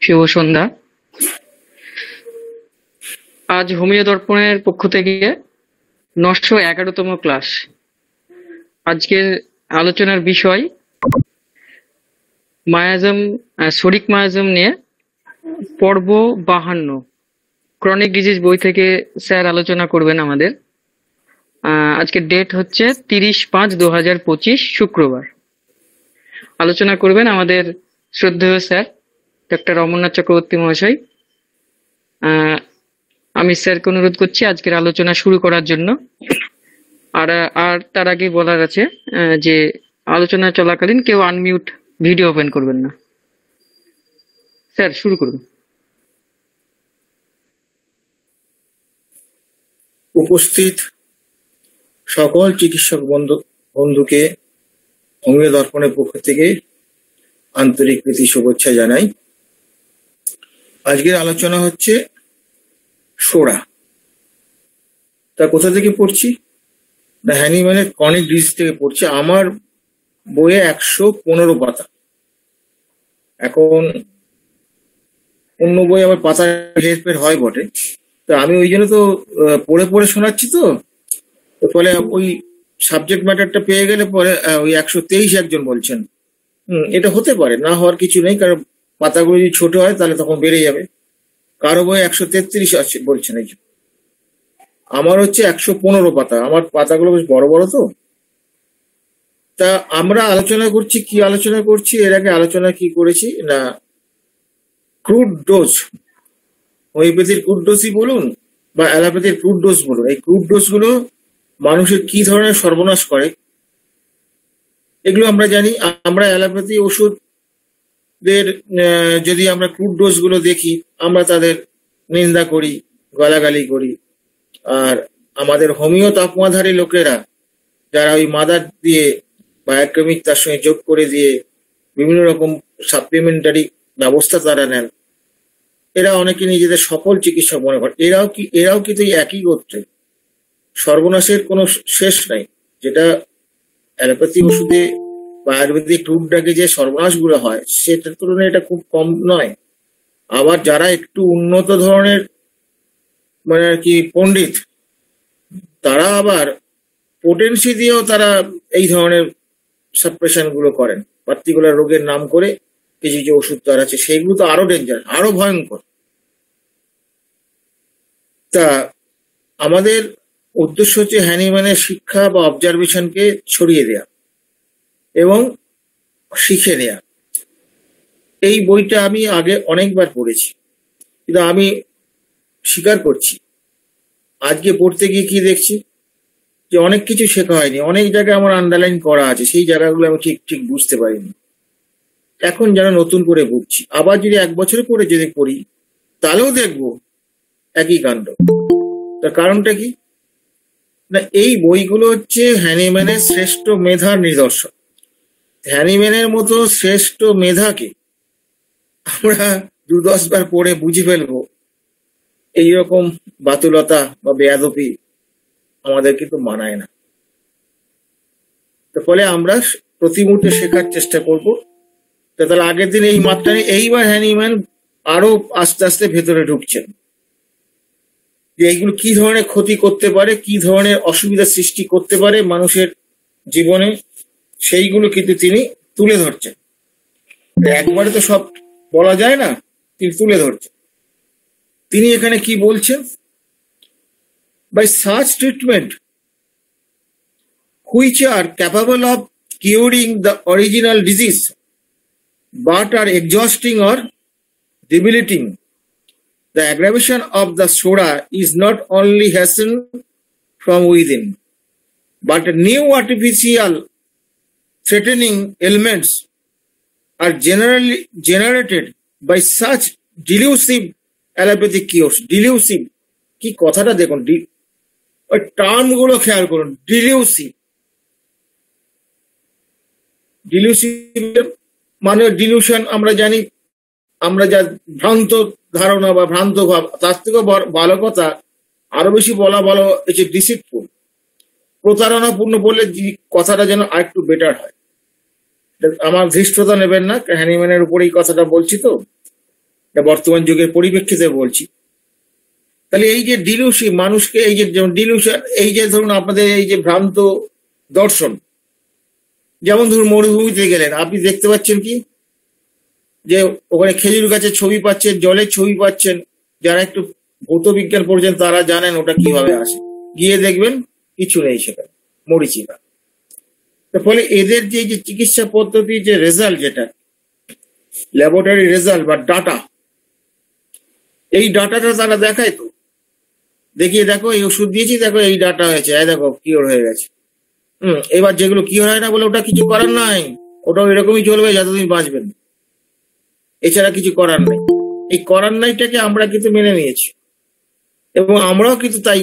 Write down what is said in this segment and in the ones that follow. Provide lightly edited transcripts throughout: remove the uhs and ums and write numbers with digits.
শুভ সন্ধ্যা। আজ হোমিও দর্পণের পক্ষ থেকে 911তম ক্লাস। আজকের আলোচনার বিষয় মায়াজম, শরিক মায়াজম নিয়ে পর্ব 52 ক্রনিক ডিজিজ বই থেকে স্যার আলোচনা করবেন আমাদের। আজকের ডেট হচ্ছে 30/5/2025 শুক্রবার। আলোচনা করবেন আমাদের শ্রদ্ধেয় স্যার ডক্টর অমরনাথ চক্রবর্তী মহাশয়। আমি স্যারকে অনুরোধ করছি আজকের আলোচনা শুরু করার জন্য। আর তার আগে বলার আছে যে আলোচনা চলাকালীন কেউ আনমিউট ভিডিও ওপেন করবেন না। স্যার শুরু করুন। উপস্থিত সকল চিকিৎসক বন্ধুকে হোমিও দর্পণের পক্ষ থেকে আন্তরিক প্রীতি শুভেচ্ছা জানাই। আজকের আলোচনা হচ্ছে সোরা। তা কোথা থেকে পড়ছি না, হ্যানিম্যানের ক্রনিক ডিজিজ থেকে পড়ছি। আমার বইয়ে 115 পাতা। এখন অন্য বই আবার পাতা হেরফের হয় বটে, তো আমি ওই জন্য তো পড়ে পড়ে শোনাচ্ছি। তো ফলে ওই সাবজেক্ট ম্যাটারটা পেয়ে গেলে পরে ওই 123 একজন বলছেন। এটা হতে পারে, না হওয়ার কিছু নেই, কারণ পাতাগুলো যদি ছোট হয় তাহলে তখন বেড়ে যাবে। কারো বই 133 আছে বলছেন। এই আমার হচ্ছে 115 পাতা। আমার পাতাগুলো বেশ বড় বড়। তো তা আমরা আলোচনা করছি, কি আলোচনা করছি, এর আগে আলোচনা কি করেছি না, ক্রুড ডোজ, হোমিওপ্যাথির ক্রুড ডোজই বলুন বা অ্যালোপ্যাথির ক্রুড ডোজ বলুন, এই ক্রুড ডোজ গুলো মানুষের কি ধরনের সর্বনাশ করে এগুলো আমরা জানি। আমরা অ্যালোপ্যাথি ওষুধদের যদি আমরা ক্রুড ডোজ গুলো দেখি, আমরা তাদের নিন্দা করি, গালাগালি করি। আর আমাদের হোমিও তাপমাধারী লোকেরা যারা ওই মাদার দিয়ে বায়োকেমিক তার সঙ্গে যোগ করে দিয়ে বিভিন্ন রকম সাপ্লিমেন্টারি ব্যবস্থা তারা নেন, এরা অনেকে নিজেদের সফল চিকিৎসক মনে করে। এরাও কিন্তু একই গোত্রে। সর্বনাশের কোনো শেষ নাই। যেটা অ্যালোপ্যাথি ওষুধে বা আয়ুর্বেদিক রূপটাকে যে সর্বনাশগুলো হয়, সেটার তুলনায় এটা খুব কম নয়। আবার যারা একটু উন্নত ধরনের মানে আর কি পণ্ডিত, তারা আবার পোটেন্সি দিয়েও তারা এই ধরনের সাপ্রেশন গুলো করেন। পার্টিকুলার রোগের নাম করে কিছু কিছু ওষুধ তার আছে, সেইগুলো তো আরো ডেঞ্জার, আরো ভয়ঙ্কর। তা আমাদের উদ্দেশ্য হচ্ছে হ্যানিম্যানের শিক্ষা বা অবজারভেশনকে ছড়িয়ে দেয়া এবং শিখে নেয়া। এই বইটা আমি আগে অনেকবার পড়েছি, কিন্তু আমি স্বীকার করছি আজকে পড়তে গিয়ে কি দেখছি যে অনেক কিছু শেখা হয়নি। অনেক জায়গায় আমার আন্ডারলাইন করা আছে, সেই জায়গাগুলো আমি ঠিক ঠিক বুঝতে পারিনি। এখন যেন নতুন করে বুঝছি। আবার যদি 1 বছরে পরে যদি পড়ি, তাহলেও দেখবো একই কাণ্ড। তার কারণটা কি না, এই বইগুলো হচ্ছে হ্যানিম্যানের শ্রেষ্ঠ মেধার নিদর্শন। হ্যানিম্যানের মতো শ্রেষ্ঠ মেধাকে আমরা 2-10 বার পড়ে বুঝে ফেলবো, এইরকম বাতুলতা বা বেয়াদপি আমাদের কিন্তু মানায় না। ফলে আমরা প্রতি মুহূর্তে শেখার চেষ্টা করবো। তাহলে আগের দিন এই মাত্রা নিয়ে এইবার হ্যানিম্যান আরো আস্তে আস্তে ভেতরে ঢুকছেন যে এইগুলো কি ধরনের ক্ষতি করতে পারে, কি ধরনের অসুবিধার সৃষ্টি করতে পারে মানুষের জীবনে, সেইগুলো কিন্তু তিনি তুলে ধরছেন। একবারে তো সব বলা যায় না, তিনি তুলে ধরছেন। তিনি এখানে কি বলছেন, by such treatment which are capable of curing the original disease but are exhausting or debilitating, the aggravation of the SORA is not only hastened from within, but new artificial threatening elements are generally generated by such delusive allopathic cures. Delusive কি কথাটা দেখুন, ওই term গুলো খেয়াল করুন। ডিলিউসিভ, ডিলিউসিভ মানে dilution আমরা জানি, আমরা যা ভ্রান্ত ধারণা বা ভ্রান্ত ভাব, তার থেকে ভালো কথা আরো বেশি বলা ভালো হচ্ছে ডিসিটফুল, প্রতারণাপূর্ণ বললে কথাটা যেন আরেকটু বেটার হয়। আমার ধৃষ্টতা নেবেন না, হ্যানিম্যানের উপর এই কথাটা বলছি। তো এটা বর্তমান যুগের পরিপ্রেক্ষিতে বলছি। তাহলে এই যে ডিলিউশন, মানুষকে এই যে যেমন ডিলিউশন, এই যে ধরুন আপনাদের এই যে ভ্রান্ত দর্শন, যেমন ধরুন মরুভূমিতে গেলেন, আপনি দেখতে পাচ্ছেন কি যে ওখানে খেজুর গাছের ছবি পাচ্ছেন, জলের ছবি পাচ্ছেন। যারা একটু ভৌত বিজ্ঞান পড়ছেন তারা জানেন ওটা কিভাবে আসে। গিয়ে দেখবেন কিছু নেই সেখানে, মরিচিকা। তার ফলে এদের যে যে চিকিৎসা পদ্ধতি, যে রেজাল্ট, যেটা ল্যাবরেটরি রেজাল্ট বা ডাটা, এই ডাটাটা তারা দেখায় তো, দেখিয়ে দেখো এই ওষুধ দিয়েছি, দেখো এই ডাটা হয়েছে, দেখো কিওর হয়ে গেছে। এবার যেগুলো কিওর হয় না বলে ওটা কিছু করার নাই, ওটাও এরকমই চলবে যতদিন বাঁচবেন, এছাড়া কিছু করার নেই। এই করার নাইটাকে আমরা কিন্তু মেনে নিয়েছি, এবং আমরাও কিন্তু তাই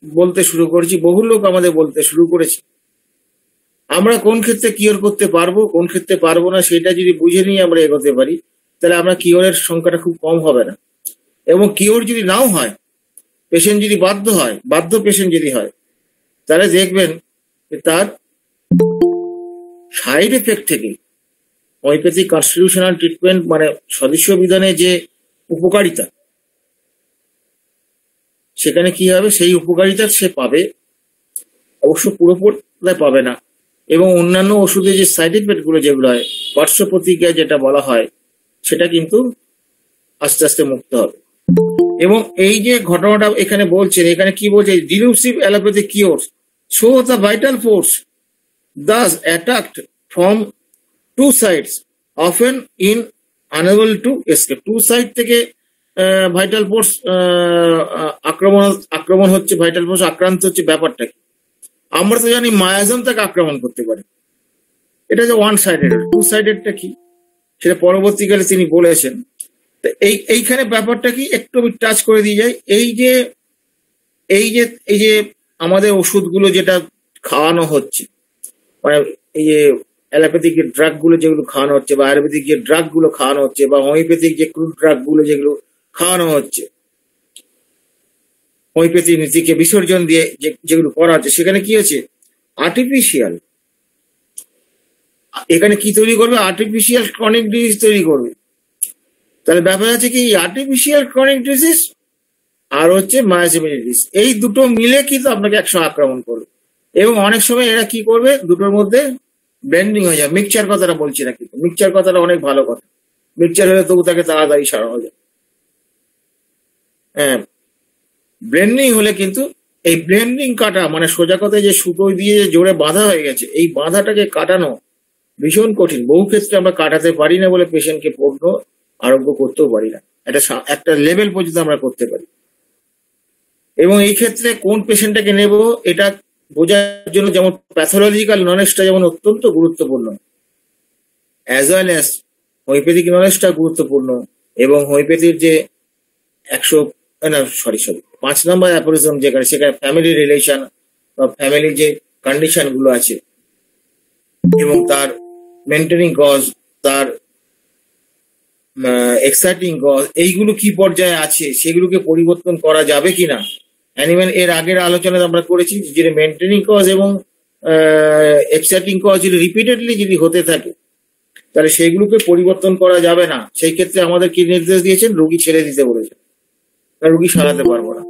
বলতে শুরু করেছি। বহু লোক আমাদের বলতে শুরু করেছে। আমরা কোন ক্ষেত্রে কিওর করতে পারবো, কোন ক্ষেত্রে পারবো না, সেটা যদি বুঝে নিয়ে আমরা এগোতে পারি, তাহলে আমরা কিওরের সংখ্যাটা খুব কম হবে না। এবং কিওর যদি নাও হয়, পেশেন্ট যদি বাধ্য পেশেন্ট যদি হয়, তাহলে দেখবেন যে তার সাইড এফেক্ট থেকে হোমিওপ্যাথিক কনস্টিটিউশনাল ট্রিটমেন্ট, মানে সদস্য বিধানে যে উপকারিতা, সেখানে কি হবে, সেই উপকারিতা সে পাবে, অবশ্য পুরোপুরি পাবে না। এবং অন্যান্য ওষুধের যে সাইড এফেক্ট গুলো যেগুলো হয়, পার্শ্ব প্রতিক্রিয়া যেটা বলা হয়, সেটা কিন্তু আস্তে আস্তে মুক্ত হবে। এবং এই যে ঘটনাটা এখানে বলছেন, এখানে কি বলছে, delusive allopathic cures show the vital force thus attacked from two sides, often in unable to escape. Two side থেকে ভাইটাল ফোর্স আক্রমণ হচ্ছে, ভাইটাল ফোর্স আক্রান্ত হচ্ছে। ব্যাপারটা কি, আমরা তো জানি মায়াজম তাকে আক্রমণ করতে পারে, এটা যে ওয়ান সাইডেড। টু সাইডেডটা কি, সেটা পরবর্তীকালে তিনি বলেছেন। তো এইখানে ব্যাপারটা কি একটু আমি টাচ করে দিয়ে যাই। এই যে আমাদের ওষুধগুলো যেটা খাওয়ানো হচ্ছে, মানে এই যে অ্যালোপ্যাথিক ড্রাগ গুলো যেগুলো খাওয়ানো হচ্ছে, বা আয়ুর্বেদিক যে ড্রাগ গুলো খাওয়ানো হচ্ছে, বা হোমিওপ্যাথিক যে ক্রুড ড্রাগ গুলো যেগুলো খাওয়ানো হচ্ছে, হোমিওপ্যাথি নীতিকে বিসর্জন দিয়ে যেগুলো করা হচ্ছে, সেখানে কি হচ্ছে, আর্টিফিশিয়াল, এখানে কি তৈরি করবে, আর্টিফিশিয়াল ক্রনিক ডিজিজ তৈরি করবে। তাহলে ব্যাপার আছে কি, আর্টিফিশিয়াল ক্রনিক ডিজিজ আর হচ্ছে মায়াসিমিলিটিস, এই দুটো মিলে কিন্তু আপনাকে একসঙ্গে আক্রমণ করবে। এবং অনেক সময় এরা কি করবে, দুটোর মধ্যে ব্লেন্ডিং হয়ে যায়। মিক্সচার কথাটা বলছি না, কিন্তু মিক্সচার কথাটা অনেক ভালো কথা। মিক্সচার হলে তবু তাকে তাড়াতাড়ি সারানো যায়। হ্যাঁ, ব্লেন্ডিং হলে কিন্তু এই ব্লেন্ডিং কাটা, মানে সোজা কথায় যে সুতো দিয়ে জোরে বাঁধা হয়ে গেছে, এই বাঁধাটাকে কাটানো ভীষণ কঠিন। বহু ক্ষেত্রে আমরা কাটাতে পারি না বলে পেশেন্টকে পূর্ণ আরোগ্য করতেও পারি না। একটা লেভেল পর্যন্ত আমরা করতে পারি। এবং এই ক্ষেত্রে কোন পেশেন্টটাকে নেব, এটা বোঝার জন্য যেমন প্যাথোলজিক্যাল নলেজটা যেমন অত্যন্ত গুরুত্বপূর্ণ, অ্যাজ ওয়েল অ্যাজ হোমিওপ্যাথিক নলেজটা গুরুত্বপূর্ণ। এবং হোমিওপ্যাথির যে 5 নম্বর অ্যাপোরিজম, যেখানে সেখানে ফ্যামিলি রিলেশন বা ফ্যামিলি যে কন্ডিশন গুলো আছে, এবং তার মেনটেনিং কজ, তার এক্সাইটিং কজ, এইগুলো কি পর্যায়ে আছে, সেগুলোকে পরিবর্তন করা যাবে কিনা। অ্যানিম্যাল এর আগের আলোচনায় আমরা করেছি যে মেনটেনিং কজ এবং এক্সাইটিং কজ যদি রিপিটেডলি যদি হতে থাকে, তাহলে সেগুলোকে পরিবর্তন করা যাবে না। সেই ক্ষেত্রে আমাদের কি নির্দেশ দিয়েছেন, রোগী ছেড়ে দিতে বলেছেন, রোগী সারাতে পারবো না।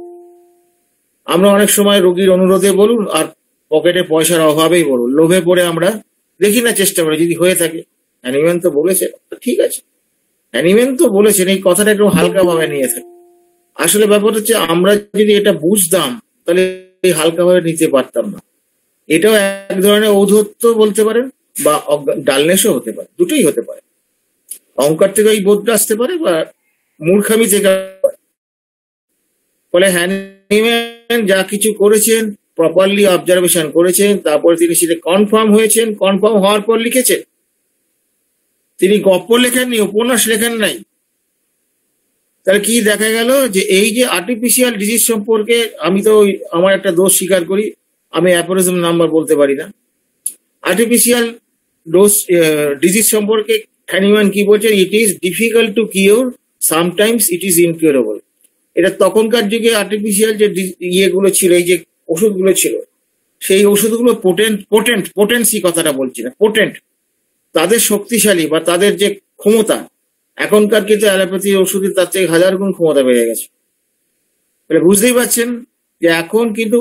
আমরা অনেক সময় রোগীর অনুরোধে বলুন আর পকেটে পয়সার অভাবেই বলুন, লোভে পড়ে আমরা দেখি না, চেষ্টা করে যদি হয়ে থাকে। অ্যানিম্যাল তো বলেছে, ঠিক আছে, অ্যানিম্যাল তো বলেছেন, এই কথাটা একটু হালকা ভাবে নিয়ে থাকে। আসলে ব্যাপার হচ্ছে, আমরা যদি এটা বুঝতাম তাহলে এই হালকা ভাবে নিতে পারতাম না। এটাও এক ধরনের ঔদ্ধত্য বলতে পারেন, বা ডালনেসও হতে পারে, দুটোই হতে পারে। অহংকার থেকে এই বোধটা আসতে পারে, বা মূর্খামি থেকে। ফলে হ্যানিম্যান যা কিছু করেছেন, প্রপারলি অবজারভেশন করেছেন, তারপরে তিনি সেটা কনফার্ম হয়েছেন, কনফার্ম হওয়ার পর লিখেছেন। তিনি গল্প লেখেননি, উপন্যাস লেখেন নাই। তাহলে কি দেখা গেল, যে এই যে আর্টিফিশিয়াল ডিজিজ সম্পর্কে, আমি তো আমার একটা দোষ স্বীকার করি, আমি অ্যাপোরিজম নাম্বার বলতে পারি না। আর্টিফিশিয়াল ডিজিজ সম্পর্কে হ্যানিম্যান কি বলছেন, it is difficult to cure, sometimes it is incurable. এটা তখনকার যুগে আর্টিফিশিয়াল যে ইয়েগুলো ছিল, এই যে ওষুধগুলো ছিল, সেই ওষুধগুলো পোটেন্সি কথাটা বলছি না, পোটেন্ট, তাদের শক্তিশালী বা তাদের যে ক্ষমতা, এখনকার কিন্তু অ্যালোপ্যাথি ওষুধের তার থেকে 1000 গুণ ক্ষমতা বেড়ে গেছে। তাহলে বুঝতেই পারছেন যে এখন কিন্তু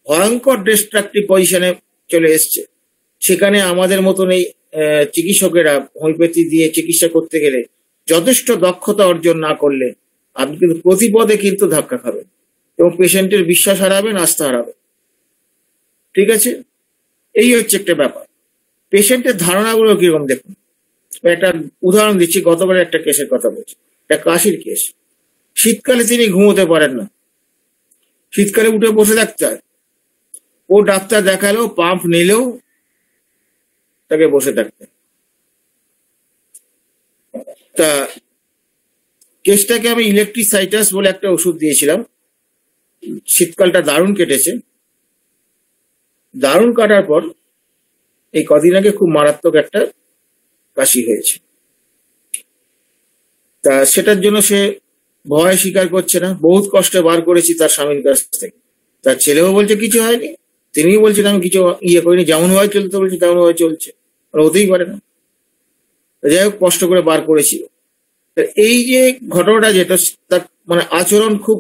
ভয়ঙ্কর ডিস্ট্রাকটিভ পজিশনে চলে এসছে। সেখানে আমাদের মতন এই চিকিৎসকেরা হোমিওপ্যাথি দিয়ে চিকিৎসা করতে গেলে যথেষ্ট দক্ষতা অর্জন না করলে আপনি কিন্তু প্রতিপদে কিন্তু ধাক্কা খাবেন এবং পেশেন্টের বিশ্বাস হারাবেন, আস্থা হারাবেন। ঠিক আছে, এই হচ্ছে একটা ব্যাপার। পেশেন্টের ধারণাগুলো কিরকম দেখুন। একটা উদাহরণ দিচ্ছি, গতবারে একটা কেসের কথা বলছি, একটা কাশির কেস। শীতকালে তিনি ঘুমোতে পারেন না, শীতকালে উঠে বসে থাকতে হয়। ও ডাক্তার দেখালো, পাম্প নিলেও তাকে বসে থাকতে হয়। তা কেসটাকে আমি ইলেকট্রিসাইটাস বলে একটা ওষুধ দিয়েছিলাম। শীতকালটা দারুণ কেটেছে। দারুণ কাটার পর এই কদিন আগে খুব মারাত্মক একটা কাশি হয়েছে। তা সেটার জন্য সে ভয় স্বীকার করছে না, বহুত কষ্টে বার করেছি তার স্বামীর কাছ থেকে। তার ছেলেও বলছে কিছু হয়নি, তিনিও বলছেন আমি কিছু করিনি, যেমন হয় চলতে বলছে তেমন হয় চলছে, হতেই পারে না। যাই হোক, কষ্ট করে বার করেছি। এই যে ঘটনাটা, যেটা তার মানে আচরণ খুব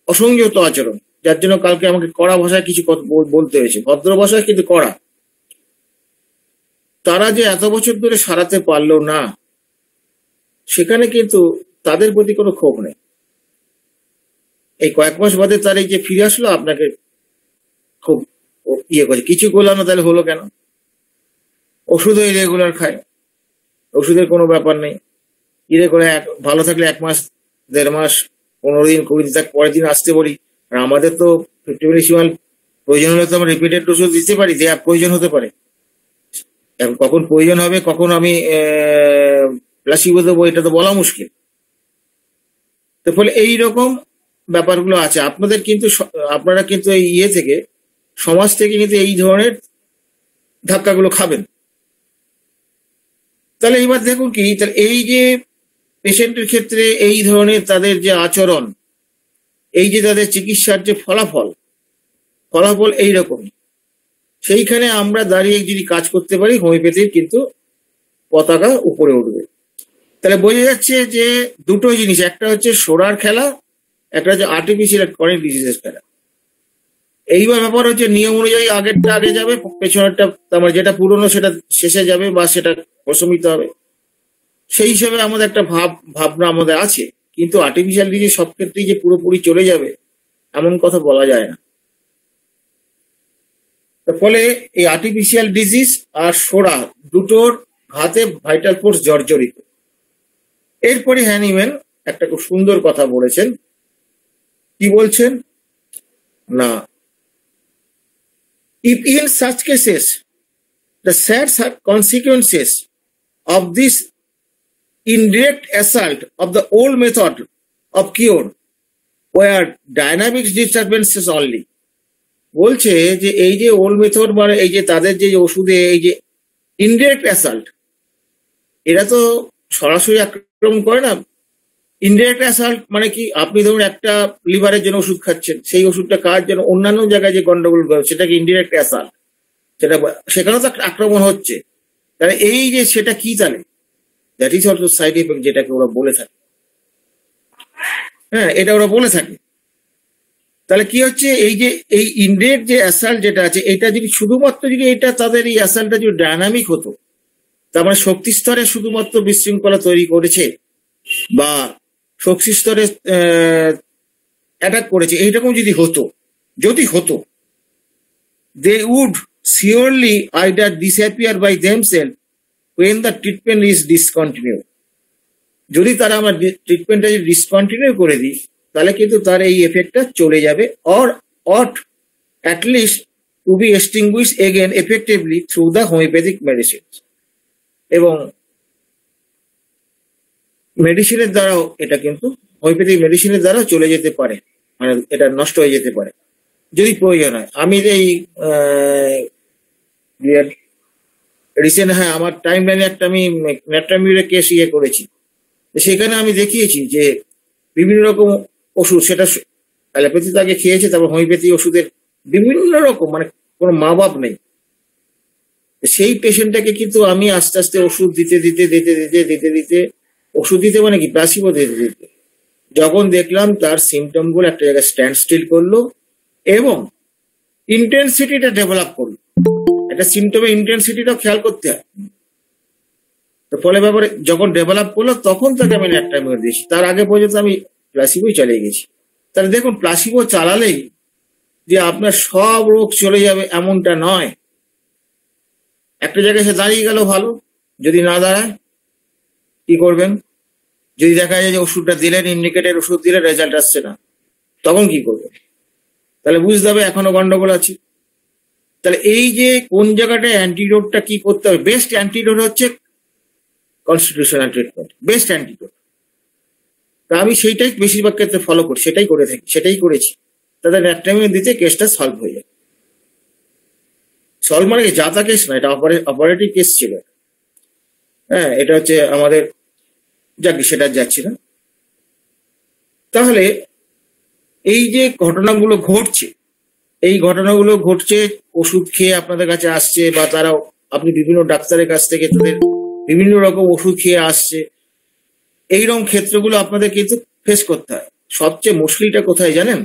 অসংযত আচরণ, যার জন্য কালকে আমাকে কড়া ভাষায় কিছু কথা বলতে হয়েছে, ভদ্র ভাষায় কিন্তু কড়া। তারা যে এত বছর ধরে সারাতে পারলো না, সেখানে কিন্তু তাদের প্রতি কোনো ক্ষোভ নেই। এই কয়েক মাস বাদে তার এই যে ফিরে আসলো, আপনাকে খুব করছে, কিছু করলাম না তাহলে হলো কেন? ওষুধও রেগুলার খায়, ওষুধের কোনো ব্যাপার নেই। করে ভালো থাকলে 1 মাস 1.5 মাস 15 দিন 20 দিন পরের দিন আসতে বলি। আর আমাদের তো 50 মিলিসিমাল প্রয়োজন হলে তো আমরা রিপিটেড ওষুধ দিতে পারি, দেওয়ার প্রয়োজন হতে পারে। এখন কখন প্রয়োজন হবে, কখন আমি প্লাসিবো দেবো, এটা তো বলা মুশকিল। তো ফলে এইরকম ব্যাপারগুলো আছে। আপনাদের কিন্তু আপনারা কিন্তু এই থেকে সমাজ থেকে কিন্তু এই ধরনের ধাক্কাগুলো খাবেন। তাহলে এবার দেখুন কি, তাহলে এই যে পেশেন্টের ক্ষেত্রে এই ধরনের তাদের যে আচরণ, এই যে তাদের চিকিৎসার যে ফলাফল এইরকম, সেইখানে আমরা দাঁড়িয়ে যদি কাজ করতে পারি, হোমিওপ্যাথির কিন্তু পতাকা উপরে উঠবে। তাহলে বোঝা যাচ্ছে যে দুটো জিনিস, একটা হচ্ছে সোরার খেলা, একটা হচ্ছে আর্টিফিশিয়াল ক্রনিক ডিজিজেস খেলা। এইবার ব্যাপার হচ্ছে নিয়ম অনুযায়ী আগেরটা আগে যাবে, পেছনেরটা আমার যেটা পুরনো সেটা শেষে যাবে বা সেটা প্রশমিত হবে। সেই হিসাবে আমাদের একটা ভাবনা আমাদের আছে, কিন্তু আর্টিফিশিয়াল ডিজিজ সব ক্ষেত্রেই যে পুরোপুরি চলে যাবে এমন কথা বলা যায় না। তার ফলে এই আর্টিফিশিয়াল ডিজিজ আর সোরা দুটোর হাতে ভাইটাল ফোর্স জর্জরিত। এরপরে হ্যানিম্যান একটা খুব সুন্দর কথা বলেছেন। কি বলছেন না, if in such cases the sad consequences of this indirect assault of the old method of cure were dynamic disturbances only, বলছে যে এই যে ওল্ড মেথড মানে এই যে তাদের যে ওষুধে এই যে ইনডিরেক্ট অ্যাসাল্ট, এরা তো সরাসরি আক্রমণ করে না। ইনডিরেক্ট অ্যাসাল্ট মানে কি, আপনি ধরুন একটা লিভারের জন্য ওষুধ খাচ্ছেন, সেই ওষুধটা খাওয়ার জন্য অন্যান্য জায়গায় যে গন্ডগোল করে সেটাকে ইনডিরেক্ট অ্যাসাল্ট, সেখানেও তো আক্রমণ হচ্ছে। তাহলে এই যে সেটা কি, তাহলে that is also side effect, যেটাকে ওরা বলে থাকে। হ্যাঁ, এটা ওরা বলে থাকে। তাহলে কি হচ্ছে, এই যে এই ইনডিরেক্ট যে অ্যাসাল্ট যেটা আছে, এটা যদি শুধুমাত্র যদি এটা তাদের এই অ্যাসাল্টটা যদি ডায়নামিক হতো, তার মানে শক্তি স্তরে শুধুমাত্র বিশৃঙ্খলা তৈরি করেছে বা শক্তি স্তরে অ্যাটাক করেছে, এইরকম যদি হতো, they would surely either disappear by themselves when the treatment is discontinued. যদি তারা আমার ট্রিটমেন্টটা যদি ডিসকন্টিনিউ করে দিই, তাহলে কিন্তু তার এই এফেক্টটা চলে যাবে, or ought at least to be extinguished again effectively through the homeopathic medicines. এবং মেডিসিনের দ্বারাও এটা কিন্তু হোমিওপ্যাথিক মেডিসিনের দ্বারা চলে যেতে পারে, মানে এটা নষ্ট হয়ে যেতে পারে যদি প্রয়োজন হয়। আমি এই রিসেন্ট, হ্যাঁ, আমার টাইম লাইনে একটা আমি ন্যাট্রামিউরের কেস করেছি। সেখানে আমি দেখিয়েছি যে বিভিন্ন রকম ওষুধ, সেটা অ্যালোপ্যাথি আগে খেয়েছে, তারপর হোমিওপ্যাথি ওষুধের বিভিন্ন রকম, মানে কোনো মা বাপ নেই। সেই পেশেন্টটাকে কিন্তু আমি আস্তে আস্তে ওষুধ দিতে ওষুধ দিতে মানে কি প্লাসিবো দিতে। যখন দেখলাম তার সিমটম গুলো একটা জায়গায় স্ট্যান্ড স্টিল করলো এবং ইন্টেন্সিটিটা ডেভেলপ করলো। একটা সিমটমের ইন্টেন্সিটিটাও খেয়াল করতে হয়। তো ফলে ব্যাপারে যখন ডেভেলপ করলো তখন তাকে আমি ল্যাট্রামিওর দিয়েছি, তার আগে পর্যন্ত আমি প্লাসিবোই চালিয়ে গেছি। তাহলে দেখুন প্লাসিবো চালালেই যে আপনার সব রোগ চলে যাবে এমনটা নয়। একটা জায়গায় সে দাঁড়িয়ে গেল ভালো, যদি না দাঁড়ায় কি করবেন? যদি দেখা যায় যে ওষুধটা দিলেন, ইন্ডিকেটেড ওষুধ দিলেন, রেজাল্ট আসছে না, তখন কি করবেন? তাহলে বুঝতে হবে এখনো গন্ডগোল আছে। তাহলে এই যে কোন জায়গাটায় অ্যান্টিডোটটা কি করতে হবে, বেস্ট অ্যান্টিডোট হচ্ছে কনস্টিটিউশনাল ট্রিটমেন্ট, বেস্ট অ্যান্টিডোট। তা আমি সেইটাই বেশিরভাগ ক্ষেত্রে ফলো করি, সেটাই করে থাকি, সেটাই করেছি। তাদের ল্যাট্রামিওর দিতে কেসটা সলভ হয়ে যায়। সলভ মানে যাতা কেস না, এটা অপারেটিভ কেস ছিল। হ্যাঁ, এটা হচ্ছে আমাদের, যাক সেটা যাচ্ছি না। তাহলে এই যে ঘটনাগুলো ঘটছে, এই ঘটনাগুলো ঘটছে, ওষুধ খেয়ে আপনাদের কাছে আসছে, বা তারাও আপনি বিভিন্ন ডাক্তারের কাছ থেকে তাদের বিভিন্ন রকম ওষুধ খেয়ে আসছে, এইরকম ক্ষেত্রগুলো আপনাদের কিন্তু ফেস করতে হয়। সবচেয়ে মুশকিলটা কোথায় জানেন?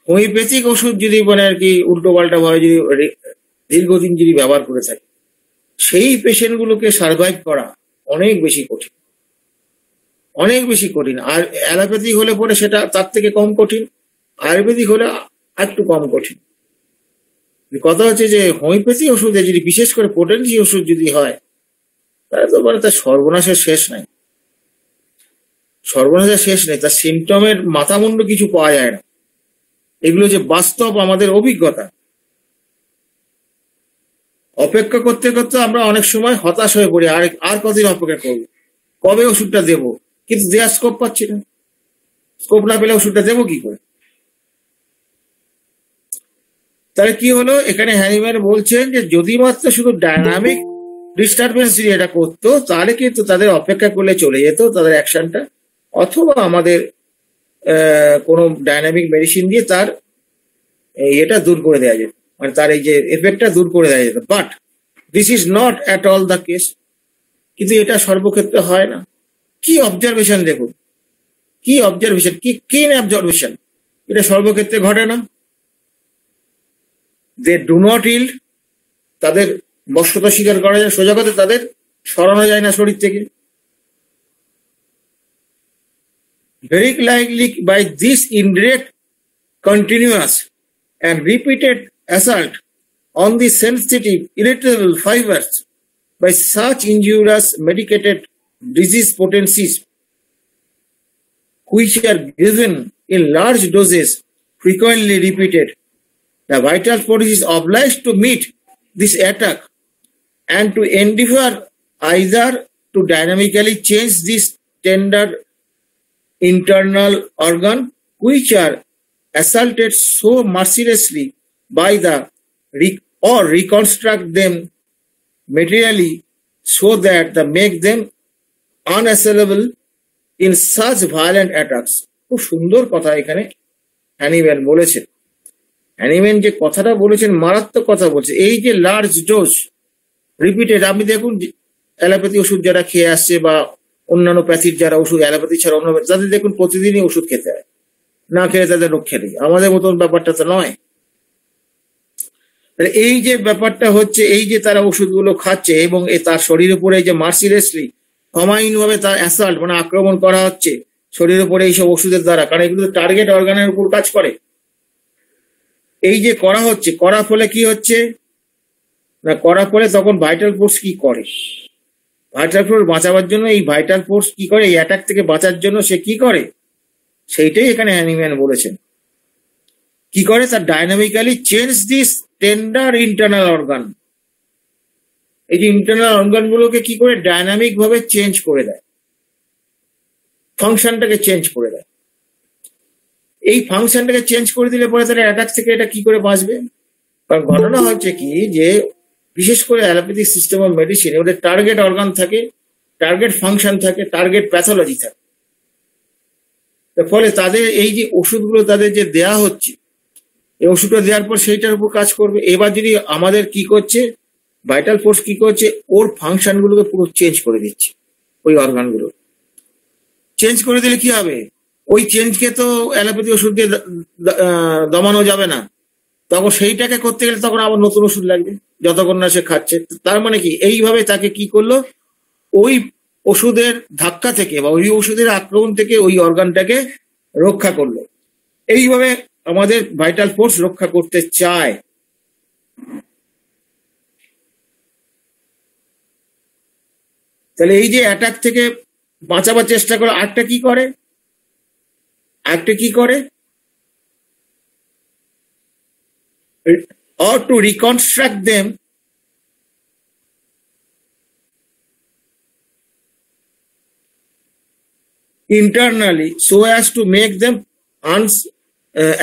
হোমিওপ্যাথিক ওষুধ যদি মানে আর কি উল্টো পাল্টা ভাবে যদি দীর্ঘদিন যদি ব্যবহার করে থাকে, সেই পেশেন্ট গুলোকে সার্ভাইভ করা অনেক বেশি কঠিন, অনেক বেশি কঠিন। আর অ্যালোপ্যাথিক হলে পরে সেটা তার থেকে কম কঠিন, আয়ুর্বেদিক হলে একটু কম কঠিন। কথা হচ্ছে যে হোমিওপ্যাথি ওষুধে যদি বিশেষ করে পোটেন্সি ওষুধ যদি হয়, তাহলে তো মানে তার সর্বনাশের শেষ নাই, সর্বনাশের শেষ নেই। তার সিমটমের মাথামুন্ড কিছু পাওয়া যায় না। এগুলো যে বাস্তব আমাদের অভিজ্ঞতা। অপেক্ষা করতে করতে আমরা অনেক সময় হতাশ হয়ে পড়ি, আর কতদিন অপেক্ষা করবো, কবে ওষুধটা দেবো, কিন্তু দেওয়ার স্কোপ পাচ্ছি না। স্কোপ না পেলে ওষুধটা দেবো কি করে? তাহলে কি হলো, এখানে হ্যানিম্যান বলছেন যে যদি মাত্র শুধু ডায়নামিক ডিস্টারবেন্স যদি এটা করতো, তাহলে কিন্তু তাদের অপেক্ষা করলে চলে যেত তাদের অ্যাকশনটা, অথবা আমাদের কোনো ডায়নামিক মেডিসিন দিয়ে তার এটা দূর করে দেওয়া যেত, মানে তার এই যে এফেক্টটা দূর করে দেওয়া যেত। But this is not at all the case. কিন্তু এটা সর্বক্ষেত্রে হয় না। কি অবজারভেশন দেখুন, কি অবজারভেশন, কি কিন অবজারভেশন, এটা সর্বক্ষেত্রে ঘটে না। দে ডু নট ইল্ড, তাদের বশ্যতা স্বীকার করা যায়, সোজা কথা তাদের সরানো যায় না শরীর থেকে। Very likely by this indirect, continuous and repeated assault on the sensitive, irritable fibers by such injurious medicated disease potencies, which are given in large doses, frequently repeated, the vital force is obliged to meet this attack and to endeavor either to dynamically change this tender internal organ which are assaulted so mercilessly by the or reconstruct them materially so that they make them unassailable in such violent attacks. খুব সুন্দর কথা এখানে Hahnemann বলেছেন। Hahnemann যে কথাটা বলেছেন মারাত্মক কথা বলছে। এই যে লার্জ ডোজ রিপিটেড, আপনি দেখুন অ্যালোপ্যাথি ওষুধ যারা খেয়ে আসছে বা অন্যান্য প্যাথির যারা ওষুধ, অ্যালোপ্যাথি ছাড়া অন্য, তাদের দেখুন প্রতিদিনই ওষুধ খেতে হয়, না খেলে তাদের রক্ষা নেই। আমাদের মতন ব্যাপারটা তো নয়। এই যে ব্যাপারটা হচ্ছে, এই যে তারা ওষুধগুলো খাচ্ছে এবং তার শরীরের উপরে যে মার্সিলেসলি সমাইন ভাবে তার অ্যাসাল্ট মানে আক্রমণ করা হচ্ছে শরীরের উপরে এইসব ওষুধের দ্বারা, কারণ এগুলো টার্গেট অর্গানের উপর কাজ করে। এই যে করা হচ্ছে, করার ফলে কি হচ্ছে না, করার ফলে তখন ভাইটাল ফোর্স কি করে, ভাইটাল ফোর্স বাঁচাবার জন্য, এই ভাইটাল ফোর্স কি করে, এই অ্যাটাক থেকে বাঁচার জন্য সে কি করে, সেইটাই এখানে হ্যানিম্যান বলেছেন। কি করে, তার dynamically change this tender internal organ. এই যে ইন্টারনাল অর্গান গুলোকে কি করে ডাইনামিক ভাবে চেঞ্জ করে দেয়, ফাংশনটাকে চেঞ্জ করে দেয়। এই ফাংশনটাকে চেঞ্জ করে দিলে পরে তারা অ্যাটাক থেকে এটা কি করে বাঁচবে? কারণ ঘটনা হচ্ছে কি যে বিশেষ করে অ্যালোপ্যাথিক সিস্টেম অফ মেডিসিন, ওদের টার্গেট অর্গান থাকে, টার্গেট ফাংশন থাকে, টার্গেট প্যাথোলজি থাকে। ফলে তাদের এই যে ওষুধগুলো তাদের যে দেয়া হচ্ছে, এই ওষুধটা দেওয়ার পর সেইটার উপর কাজ করবে। এবার যদি আমাদের কি করছে, ভাইটাল ফোর্স কি করছে, ওর ফাংশন গুলোকে পুরো চেঞ্জ করে দিচ্ছে ওই অর্গানগুলো। চেঞ্জ করে দিলে কি হবে? ওই চেঞ্জকে তো অ্যালোপ্যাথি ওষুধ দিয়ে দমানো যাবে না, তখন সেইটাকে করতে গেলে তখন আবার নতুন ওষুধ লাগবে যতক্ষণ না সে খাচ্ছে। তার মানে কি, এইভাবে তাকে কি করলো, ওই ওষুধের ধাক্কা থেকে বা ওই ওষুধের আক্রমণ থেকে ওই অর্গানটাকে রক্ষা করলো। এইভাবে আমাদের ভাইটাল ফোর্স রক্ষা করতে চায়। তাহলে এই যে অ্যাটাক থেকে বাঁচাবার চেষ্টা করে, আরেকটা কি করে, or to reconstruct them internally so as to make them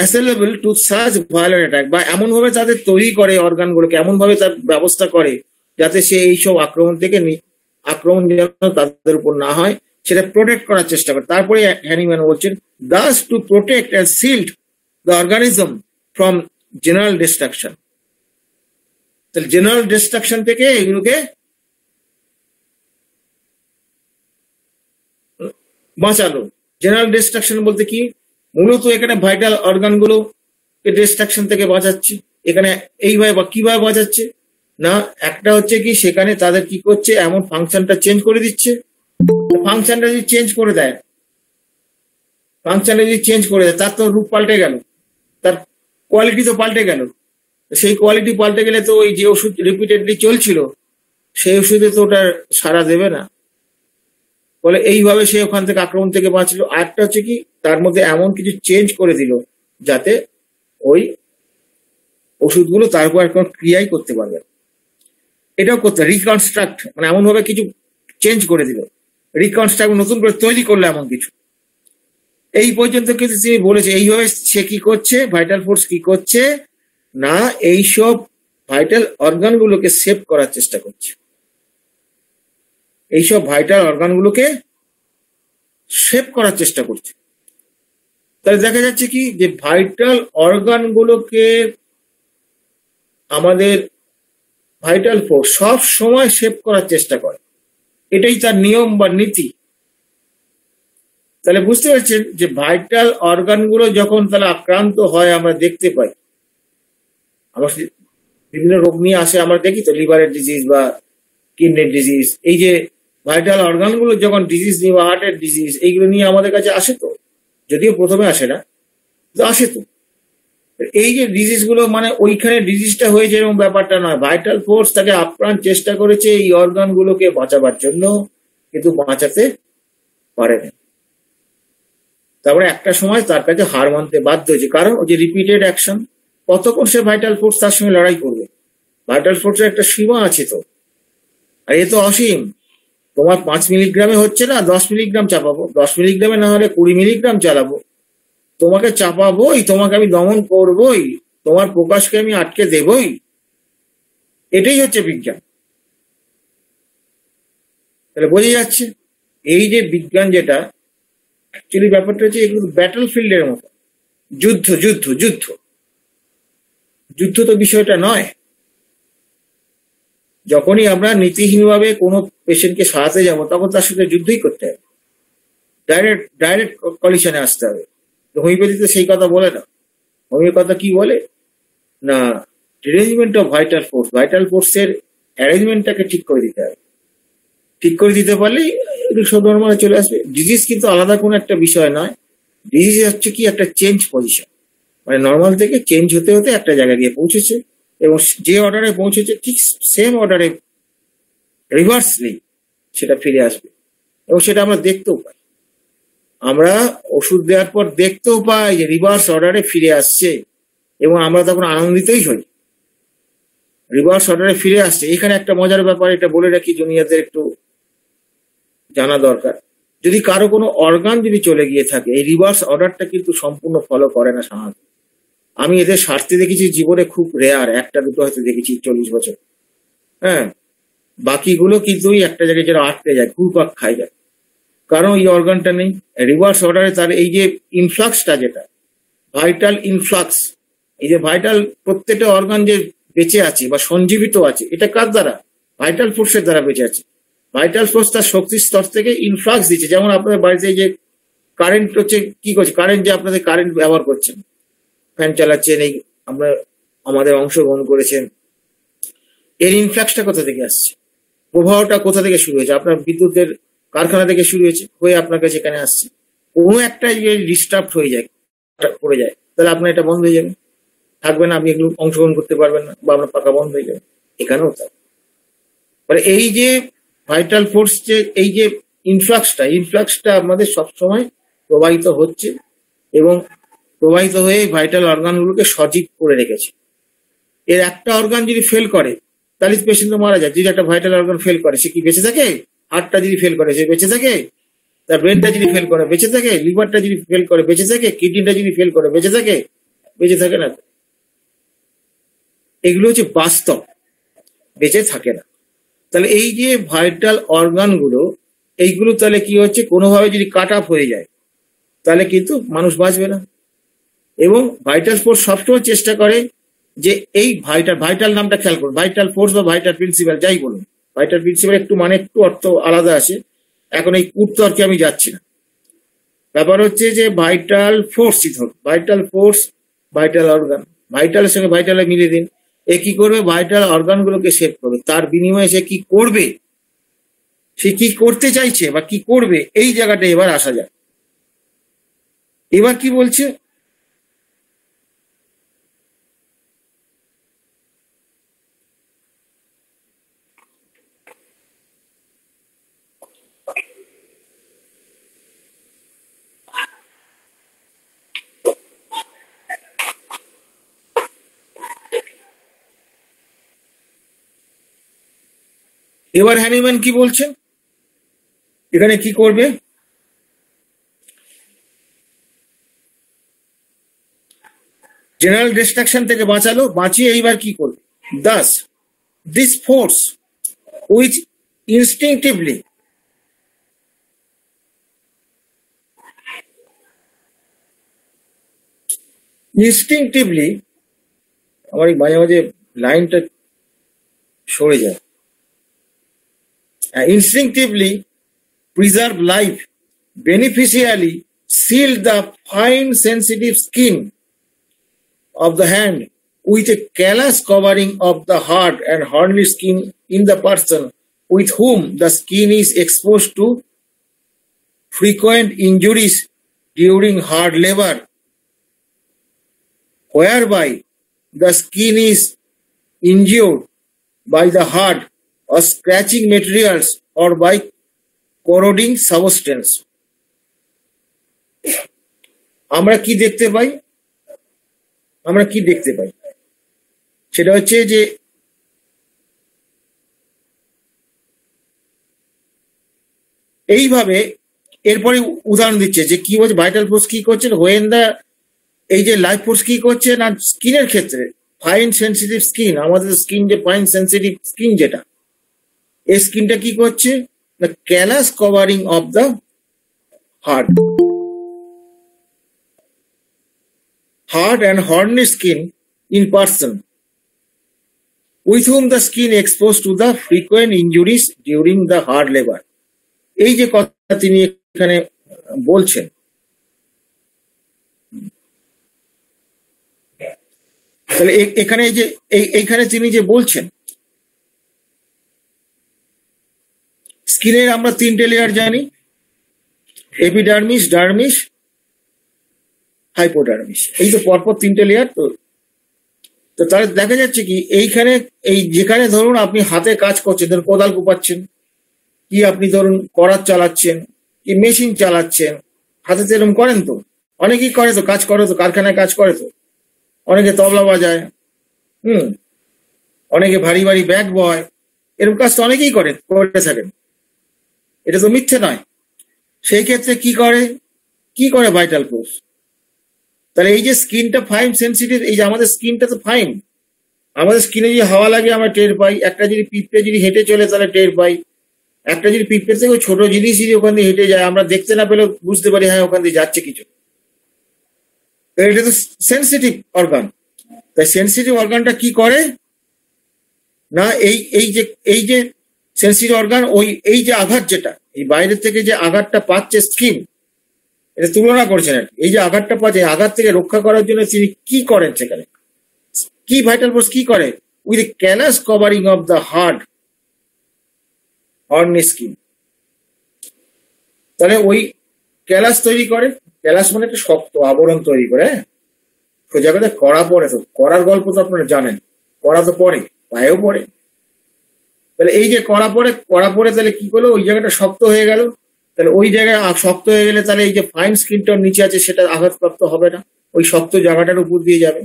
assailable to such violent attack, বা এমন ভাবে তাদের তৈরি করে অর্গানগুলোকে, এমন ভাবে তার ব্যবস্থা করে যাতে সে এইসব আক্রমণ যেন তাদের উপর না হয় সেটা প্রোটেক্ট করার চেষ্টা করে। তারপরে হ্যানিম্যান বলছেন, thus to protect and shield the organism from general destruction। তাহলে জেনারেল ডিস্ট্রাকশন থেকে এগুলোকে বাঁচালো। জেনারেল ডিস্ট্রাকশন বলতে কি, মূলত এখানে ভাইটাল অর্গান গুলোকে ডিস্ট্রাকশন থেকে বাঁচাচ্ছে। এখানে এইভাবে বা কিভাবে বাঁচাচ্ছে না, একটা হচ্ছে কি, সেখানে তাদের কি করছে, এমন ফাংশনটা চেঞ্জ করে দিচ্ছে। ফাংশনটা যদি চেঞ্জ করে দেয় তার তো রূপ পাল্টে গেল, তার কোয়ালিটি তো পাল্টে গেল। সেই কোয়ালিটি পাল্টে গেলে তো ওই যে ওষুধ রিপিটেডলি চলছিল সেই ওষুধে তো ওটা সাড়া দেবে না। বলে এইভাবে সে ওখান থেকে আক্রমণ থেকে বাঁচলো। আরেকটা হচ্ছে কি, তার মধ্যে এমন কিছু চেঞ্জ করে দিল যাতে ওই ওষুধগুলো তার উপর কোনো ক্রিয়াই করতে পারবে। এটাও করতে রিকনস্ট্রাক্ট, মানে এমন ভাবে কিছু চেঞ্জ করে দিল, রিকনস্ট্রাক্ট নতুন করে তৈরি করলো এমন কিছু। এই পর্যন্ত কিন্তু তিনি বলেছে এইভাবে সে কি করছে, ভাইটাল ফোর্স কি করছে না, এইসব ভাইটাল অর্গানগুলোকে সেভ করার চেষ্টা করছে। এইসব ভাইটাল অর্গানগুলোকে সেভ করার চেষ্টা করছে। তাহলে দেখা যাচ্ছে কি, যে ভাইটাল অর্গানগুলোকে আমাদের ভাইটাল ফোর্স সব সময় সেভ করার চেষ্টা করে, এটাই তার নিয়ম বা নীতি। তাহলে বুঝতে পারছেন যে ভাইটাল অর্গানগুলো যখন তাহলে আক্রান্ত হয়, আমরা দেখতে পাই, আমরা বিভিন্ন রোগ নিয়ে আসে, আমরা দেখি তো লিভারের ডিজিজ বা কিডনির ডিজিজ, এই যে ভাইটাল অর্গানগুলো যখন ডিজিজ নিয়ে বা হার্টের ডিজিজ এইগুলো নিয়ে আমাদের কাছে আসে, তো যদিও প্রথমে আসে না, তো আসে তো। এই যে ডিজিজ গুলো, মানে ওইখানে ডিজিজটা হয়েছে এরকম ব্যাপারটা নয়, ভাইটাল ফোর্স তাকে আপ্রাণ চেষ্টা করেছে এই অর্গানগুলোকে বাঁচাবার জন্য, কিন্তু বাঁচাতে পারেনি। তারপরে একটা সময় তার কাছে হার মানতে বাধ্য হয়েছে, কারণ ওই যে রিপিটেড অ্যাকশন, কতক্ষণ সে ভাইটাল ফোর্স তার সঙ্গে লড়াই করবে? ভাইটাল ফোর্সের একটা সীমা আছে তো, আর এ তো অসীম। তোমার 5 মিলিগ্রামে হচ্ছে না, 10 মিলিগ্রাম চাপাবো, 10 মিলিগ্রামে না হলে 20 মিলিগ্রাম চালাবো, তোমাকে চাপাবোই, তোমাকে আমি দমন করবই, তোমার প্রকাশকে আমি আটকে দেবই। এটাই হচ্ছে বিজ্ঞান। তাহলে বোঝা যাচ্ছে এই যে বিজ্ঞান, যেটা অ্যাকচুয়ালি ব্যাপারটা হচ্ছে এগুলো ব্যাটল ফিল্ডের মতো, যুদ্ধ যুদ্ধ যুদ্ধ যুদ্ধ তো বিষয়টা নয়। যখনই আমরা নীতিহীনভাবে কোনো পেশেন্টকে সারাতে যাব, তখন তার সাথে যুদ্ধই করতে হবে, ডাইরেক্ট কলিশনে আসতে হবে। হোমিওপ্যাথিতে সেই কথা বলে না। হোমিও কথা কি বলে না, arrangement of vital force, vital ফোর্সের অ্যারেঞ্জমেন্টটাকে ঠিক করে দিতে হবে। ঠিক করে দিতে পারলেই সব নর্মালে চলে আসবে। ডিজিজ কিন্তু আলাদা কোনো একটা বিষয় নয়, ডিজিজ হচ্ছে কি একটা চেঞ্জ পজিশন, মানে নর্মাল থেকে চেঞ্জ হতে হতে একটা জায়গায় গিয়ে পৌঁছেছে, এবং যে অর্ডারে পৌঁছেছে ঠিক সেম অর্ডারে রিভার্সলি সেটা ফিরে আসবে। এবং সেটা আমরা দেখতেও পাই, আমরা ওষুধ দেওয়ার পর দেখতেও পাই যে রিভার্স অর্ডারে ফিরে আসছে, এবং আমরা তখন আনন্দিতই হই, রিভার্স অর্ডারে ফিরে আসছে। এখানে একটা মজার ব্যাপার, এটা বলে রাখি, জুনিয়রদের একটু জানা দরকার। যদি কারো কোনো অর্গান যদি চলে গিয়ে থাকে, এই রিভার্স অর্ডারটা কিন্তু সম্পূর্ণ ফলো করে না সাধারণত। আমি এদের স্বার্থে দেখেছি জীবনে খুব রেয়ার, একটা দুটো হয়তো দেখেছি 40 বছর। হ্যাঁ, বাকিগুলো কিন্তু একটা জায়গায় যেন আটকে যায়, ঘুরপাক খাই যায়, কারণ এই অর্গানটা নেই। রিভার্স অর্ডারে তার এই যে ইনফ্লাক্সটা, যেটা ভাইটাল ইনফ্লাক্স, এই যে ভাইটাল প্রত্যেকটা অর্গান যে বেঁচে আছে বা সঞ্জীবিত আছে, এটা কার দ্বারা? ভাইটাল ফোর্সের দ্বারা বেঁচে আছে। ভাইটাল ফোর্স তার শক্তির স্তর থেকে ইনফ্লাক্স দিচ্ছে। যেমন আপনার বাড়িতে যে কারেন্ট হচ্ছে কি করছে, কারেন্ট যে আপনাদের কারেন্ট ব্যবহার করছেন, ফ্যান চালাচ্ছেন, এই আমরা আমাদের অংশগ্রহণ করেছেন, এর ইনফ্লাক্সটা কোথা থেকে আসছে, প্রবাহটা কোথা থেকে শুরু হয়েছে? আপনার বিদ্যুতের কারখানা থেকে শুরু হয়েছে, হয়ে আপনার কাছে এখানে আসছে। কোনো একটা ডিস্টার্ব হয়ে যায়, পড়ে যায়, তাহলে আপনার এটা বন্ধ হয়ে যাবে, থাকবে না, আপনি একটু অংশগ্রহণ করতে পারবেন না, বা আপনার পাকা বন্ধ হয়ে যাবে। এখানেও তাই। মানে এই যে ভাইটাল ফোর্স, যে এই যে ইনফ্লাক্সটা আমাদের সবসময় প্রবাহিত হচ্ছে, এবং প্রবাহিত হয়ে ভাইটাল অর্গানগুলোকে সজীব করে রেখেছে। এর একটা অর্গান যদি ফেল করে, তাহলে পেশেন্ট তো মারা যায়। যদি একটা ভাইটাল অর্গান ফেল করে, সে কি বেঁচে থাকে? হার্টটা যদি ফেল করে, সে বেঁচে থাকে? তার ব্রেনটা যদি ফেল করে, বেঁচে থাকে? লিভারটা যদি ফেল করে, বেঁচে থাকে? কিডনিটা যদি ফেল করে, বেঁচে থাকে? বেঁচে থাকে না। এগুলো হচ্ছে বাস্তব, বেঁচে থাকে না। তাহলে এই যে ভাইটাল অর্গানগুলো, এইগুলো তাহলে কি হচ্ছে, কোনোভাবে যদি কাট আপ হয়ে যায়, তাহলে কিন্তু মানুষ বাঁচবে না। এবং ভাইটাল ফোর্স সবসময় চেষ্টা করে যে এই ভাইটাল নামটা খেয়াল করুন, ভাইটাল ফোর্স বা ভাইটাল প্রিন্সিপাল যাই বলুন, ভাইটাল প্রিন্সিপাল একটু মানে একটু অর্থ আলাদা আছে, এখন এই তর্কে আমি যাচ্ছি না। ব্যাপার হচ্ছে যে ভাইটাল ফোর্সই ধরুন, ভাইটাল ফোর্স, ভাইটাল অর্গান, ভাইটালের সঙ্গে ভাইটালে মিলিয়ে দিন। এ কি করবে? ভাইটাল অর্গানগুলোকে সেভ করবে, তার বিনিময়ে সে কি করবে, সে কি করতে চাইছে বা কি করবে, এই জায়গাটা এবার আসা যায়। এবার কি বলছে? এবার হ্যানিম্যান কি বলছেন, এখানে কি করবে? জেনারেল ডিস্ট্রাকশন থেকে বাঁচালো, বাঁচিয়ে এইবার কি করবে? Das this force which instinctively আমার এই মাঝে মাঝে লাইনটা সরে যায়, instinctively preserve life, beneficially seal the fine sensitive skin of the hand with a callous covering of the hard and horny skin in the person with whom the skin is exposed to frequent injuries during hard labor, whereby the skin is injured by the hard or scratching materials or by corroding substance. আমরা কি দেখতে পাই? সেটা হচ্ছে যে এইভাবে এরপরে উদাহরণ দিচ্ছে যে কি বলছে, ভাইটাল ফোর্স কি করছে, হোয়েন দা, এই যে লাইফ ফোর্স কি করছে না, স্কিনের ক্ষেত্রে ফাইন সেন্সিটিভ স্কিন, আমাদের স্কিন যে ফাইন সেন্সিটিভ স্কিন, যেটা এই স্কিনটা কি করছে না, callous covering of the hard and Horne skin in person with hmm the skin expose to the frequent injuries during the hard labour. এই যে কথা তিনি এখানে বলছেন, তাহলে এখানে যে এইখানে তিনি যে বলছেন, স্কিনের আমরা তিনটে লেয়ার জানি, এপিডার্মিস, ডার্মিস, হাইপোডার্মিস, এই তো পরপর তিনটে লেয়ার। তো তাহলে দেখা যাচ্ছে কি, এইখানে এই যেখানে ধরুন আপনি হাতে কাজ করছেন, ধরুন কোদাল কোপাচ্ছেন, কি আপনি ধরুন করাত চালাচ্ছেন, কি মেশিন চালাচ্ছেন, হাতে তো এরকম করেন, তো অনেকেই করে, তো কাজ করে, তো কারখানায় কাজ করে, তো অনেকে তবলা বাজায়, অনেকে ভারী ভারী ব্যাগ বয়, এরকম কাজ তো অনেকেই করে থাকেন, এটা তো মিথ্যে নয়। সেই ক্ষেত্রে কি করে ভাইটাল ফোর্স? তাহলে এই যে স্কিনটা ফাইন সেন্সিটিভ, এই যে আমাদের স্কিনটা তো ফাইন, আমাদের স্কিনে যদি হাওয়া লাগে আমরা টের পাই, একটা যদি পিঁপড়ে যদি হেঁটে চলে তাহলে টের পাই, একটা যদি পিঁপড়ে থেকে ছোট জিনিস যদি ওখান দিয়ে হেঁটে যায়, আমরা দেখতে না পেলেও বুঝতে পারি হ্যাঁ ওখান দিয়ে যাচ্ছে কিছু। এটা তো সেন্সিটিভ অর্গান। তাই সেন্সিটিভ অর্গানটা কি করে না, এই যে সেন্সিটিভ অর্গান, এই যে আঘাত, যেটা এই বাইরের থেকে যে আঘাতটা পাচ্ছে স্কিন, এটা তুলনা করছেন আর কি। এই যে আঘাতটা পাচ্ছে, আঘাত থেকে রক্ষা করার জন্য তিনি কি করেন সেখানে, কি ভাইটাল ফোর্স কি করে? With callous covering of the heart horn skin. তাহলে ওই ক্যালাস তৈরি করে, ক্যালাস মানে একটা শক্ত আবরণ তৈরি করে, হ্যাঁ। সোজা কথা কড়া পড়ে, তো কড়ার গল্প তো আপনারা জানেন, কড়া তো পড়ে, পায়েও পড়ে। তাহলে এই যে কড়া পড়ে তাহলে কি করলো, ওই জায়গাটা শক্ত হয়ে গেল। তাহলে ওই জায়গায় শক্ত হয়ে গেলে তাহলে এই যে ফাইন স্কিনটার নিচে আছে সেটা আঘাতপ্রাপ্ত হবে না, ওই শক্ত জায়গাটার উপর দিয়ে যাবে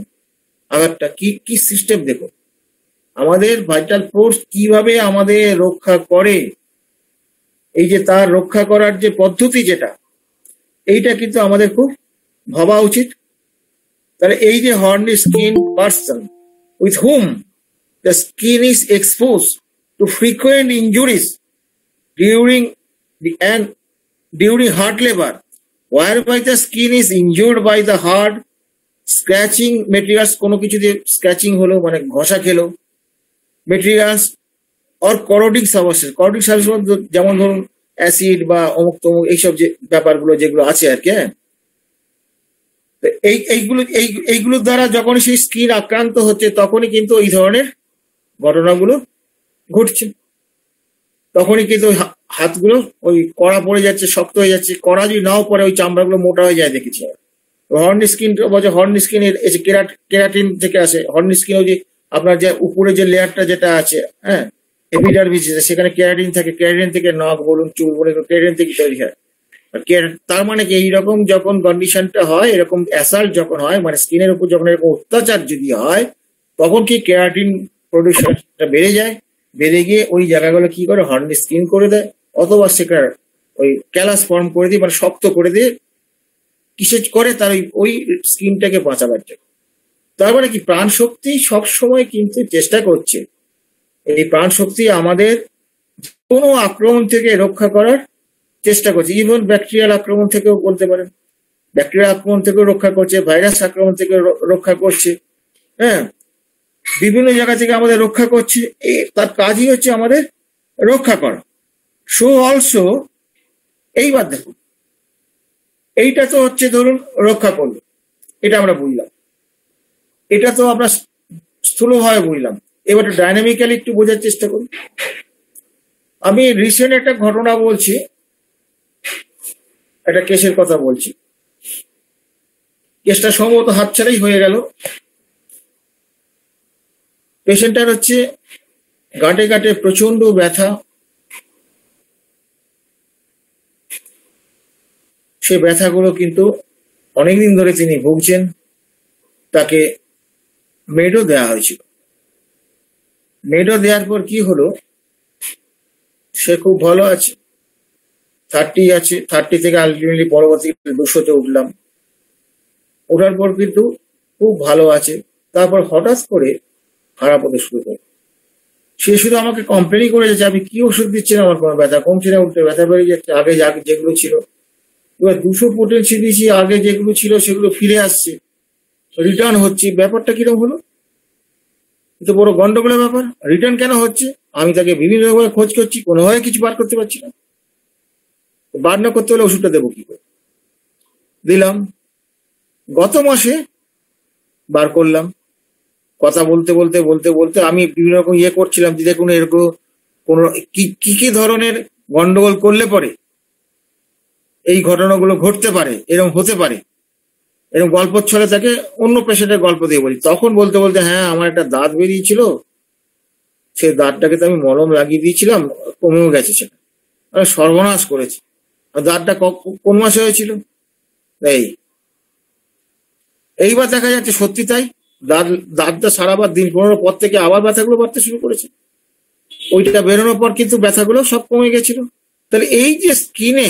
আঘাতটা। কি কি সিস্টেম দেখো, আমাদের ভাইটাল ফোর্স কিভাবে আমাদের রক্ষা করে, এই যে তার রক্ষা করার যে পদ্ধতি যেটা, এইটা কিন্তু আমাদের খুব ভাবা উচিত। তাহলে এই যে Horne skin person with hmm the skin is expose to frequent injuries during during heart labor, whereby the skin is injured by the hard scratching materials, কোনো কিছু দিয়ে স্ক্র্যাচিং হলো মানে ঘষা খেলো, মেটেরিয়ালস অর করোডিং সাবস্টেন্স, করোডিং সাবস্টেন্স যেমন ধরুন acid বা অমুক তমুক এইসব যে ব্যাপারগুলো যেগুলো আছে আর কি, হ্যাঁ। এইগুলোর দ্বারা যখনই সেই স্কিন আক্রান্ত হচ্ছে তখনই কিন্তু এই ধরনের ঘটনাগুলো ঘটছে। তখনই কিন্তু হাতগুলো ওই কড়া পড়ে যাচ্ছে, শক্ত হয়ে যাচ্ছে। কড়া যদি নাও পড়ে ওই চামড়াগুলো মোটা হয়ে যায় দেখেছি। হর্ন স্কিন বলছে, হর্ন স্কিন কেরাটিন থেকে আসে। হর্ন স্কিন ওই যে আপনার যে উপরে যে লেয়ারটা যেটা আছে, হ্যাঁ, এপিডার্মিস, সেখানে কেরাটিন থাকে। কেরাটিন থেকে নখ বলুন, চুল বলুন, কেরাটিন থেকে তৈরি হয়। তার মানে কি, এইরকম যখন কন্ডিশনটা হয়, এরকম অ্যাসাল্ট যখন হয়, মানে স্কিনের উপর যখন এরকম অত্যাচার যদি হয়, তখন কি কেরাটিন প্রোডিউসারটা বেড়ে যায়, বেড়ে গিয়ে ওই জায়গাগুলো কি করে, হর্ন স্কিন করে দেয়, অথবা সেটা ওই ক্যালাস ফর্ম করে দিয়ে, মানে শক্ত করে দিয়ে কিসে করে, তার ওই স্কিনটাকে বাঁচাবার জন্য। তার মানে কি, প্রাণ শক্তি সবসময় কিন্তু চেষ্টা করছে, এই প্রাণ শক্তি আমাদের কোনো আক্রমণ থেকে রক্ষা করার চেষ্টা করছে। ইভেন ব্যাকটেরিয়াল আক্রমণ থেকেও বলতে পারেন, ব্যাকটেরিয়া আক্রমণ থেকেও রক্ষা করছে, ভাইরাস আক্রমণ থেকে রক্ষা করছে, হ্যাঁ, বিভিন্ন জায়গা থেকে আমাদের রক্ষা করছে। তার কাজই হচ্ছে আমাদের রক্ষা করা। সো অলসো, এইবার দেখুন, এইটা তো হচ্ছে ধরুন রক্ষা করলো, এটা আমরা বুঝলাম, এটা তো আমরা স্থূলভাবে বুঝলাম। এবার ডাইনামিক্যালি একটু বোঝার চেষ্টা করুন। আমি রিসেন্ট একটা ঘটনা বলছি, একটা কেসের কথা বলছি। কেসটা সম্ভবত হাতছাড়াই হয়ে গেল। পেশেন্টার হচ্ছে গাঁটে গাঁটে প্রচন্ড ব্যথা, সে ব্যথাগুলো কিন্তু অনেকদিন ধরে তিনি ভুগছেন। তাকে মেডো দেওয়া হয়েছিল। মেডো দেওয়ার পর কি হলো, সে খুব ভালো আছে, 30 আছে, 30 থেকে আলটিমেটলি পরবর্তী 200-তে উঠলাম। ওঠার পর কিন্তু খুব ভালো আছে। তারপর হঠাৎ করে খারাপ হতে শুরু করে। সে শুধু আমাকে কমপ্লেনই করে যাচ্ছে, আমি কি ওষুধ দিচ্ছি না, আমার কোনো ব্যথা কমছে না, উঠতে ব্যথা বেড়ে যাচ্ছে, আগে যেগুলো ছিল। এবার 200 পোটেন্সি দিয়েছি, আগে যেগুলো ছিল সেগুলো ফিরে আসছে, রিটার্ন হচ্ছে। ব্যাপারটা কিরকম হলো, তো বড় গন্ডগোলের ব্যাপার। রিটার্ন কেন হচ্ছে? আমি তাকে বিভিন্ন রকমের খোঁজ করছি, কোনোভাবে কিছু বার করতে পারছি না। বার না করতে হলে ওষুধটা দেবো কি করে? দিলাম। গত মাসে বার করলাম। কথা বলতে বলতে বলতে বলতে আমি বিভিন্ন রকম করছিলাম যে দেখুন এরকম কোন কি কি ধরনের গন্ডগোল করলে পরে এই ঘটনাগুলো ঘটতে পারে, এরকম হতে পারে, এরকম গল্প ছলে তাকে অন্য পেশেন্টের গল্প দিয়ে বলি। তখন বলতে বলতে, হ্যাঁ, আমার একটা দাঁত বেরিয়েছিল, সেই দাঁতটাকে তো আমি মলম লাগিয়ে দিয়েছিলাম, কমেও গেছে সেটা, সর্বনাশ করেছে। আর দাঁতটা কোন মাসে হয়েছিল? এইবার দেখা যাচ্ছে সত্যি তাই, দাঁতটা সারাবার দিন 15 পর থেকে আবার ব্যথাগুলো বাড়তে শুরু করেছে। ওইটা বেরোনোর পর কিন্তু ব্যথাগুলো সব কমে গেছিল। তাহলে এই যে স্কিনে,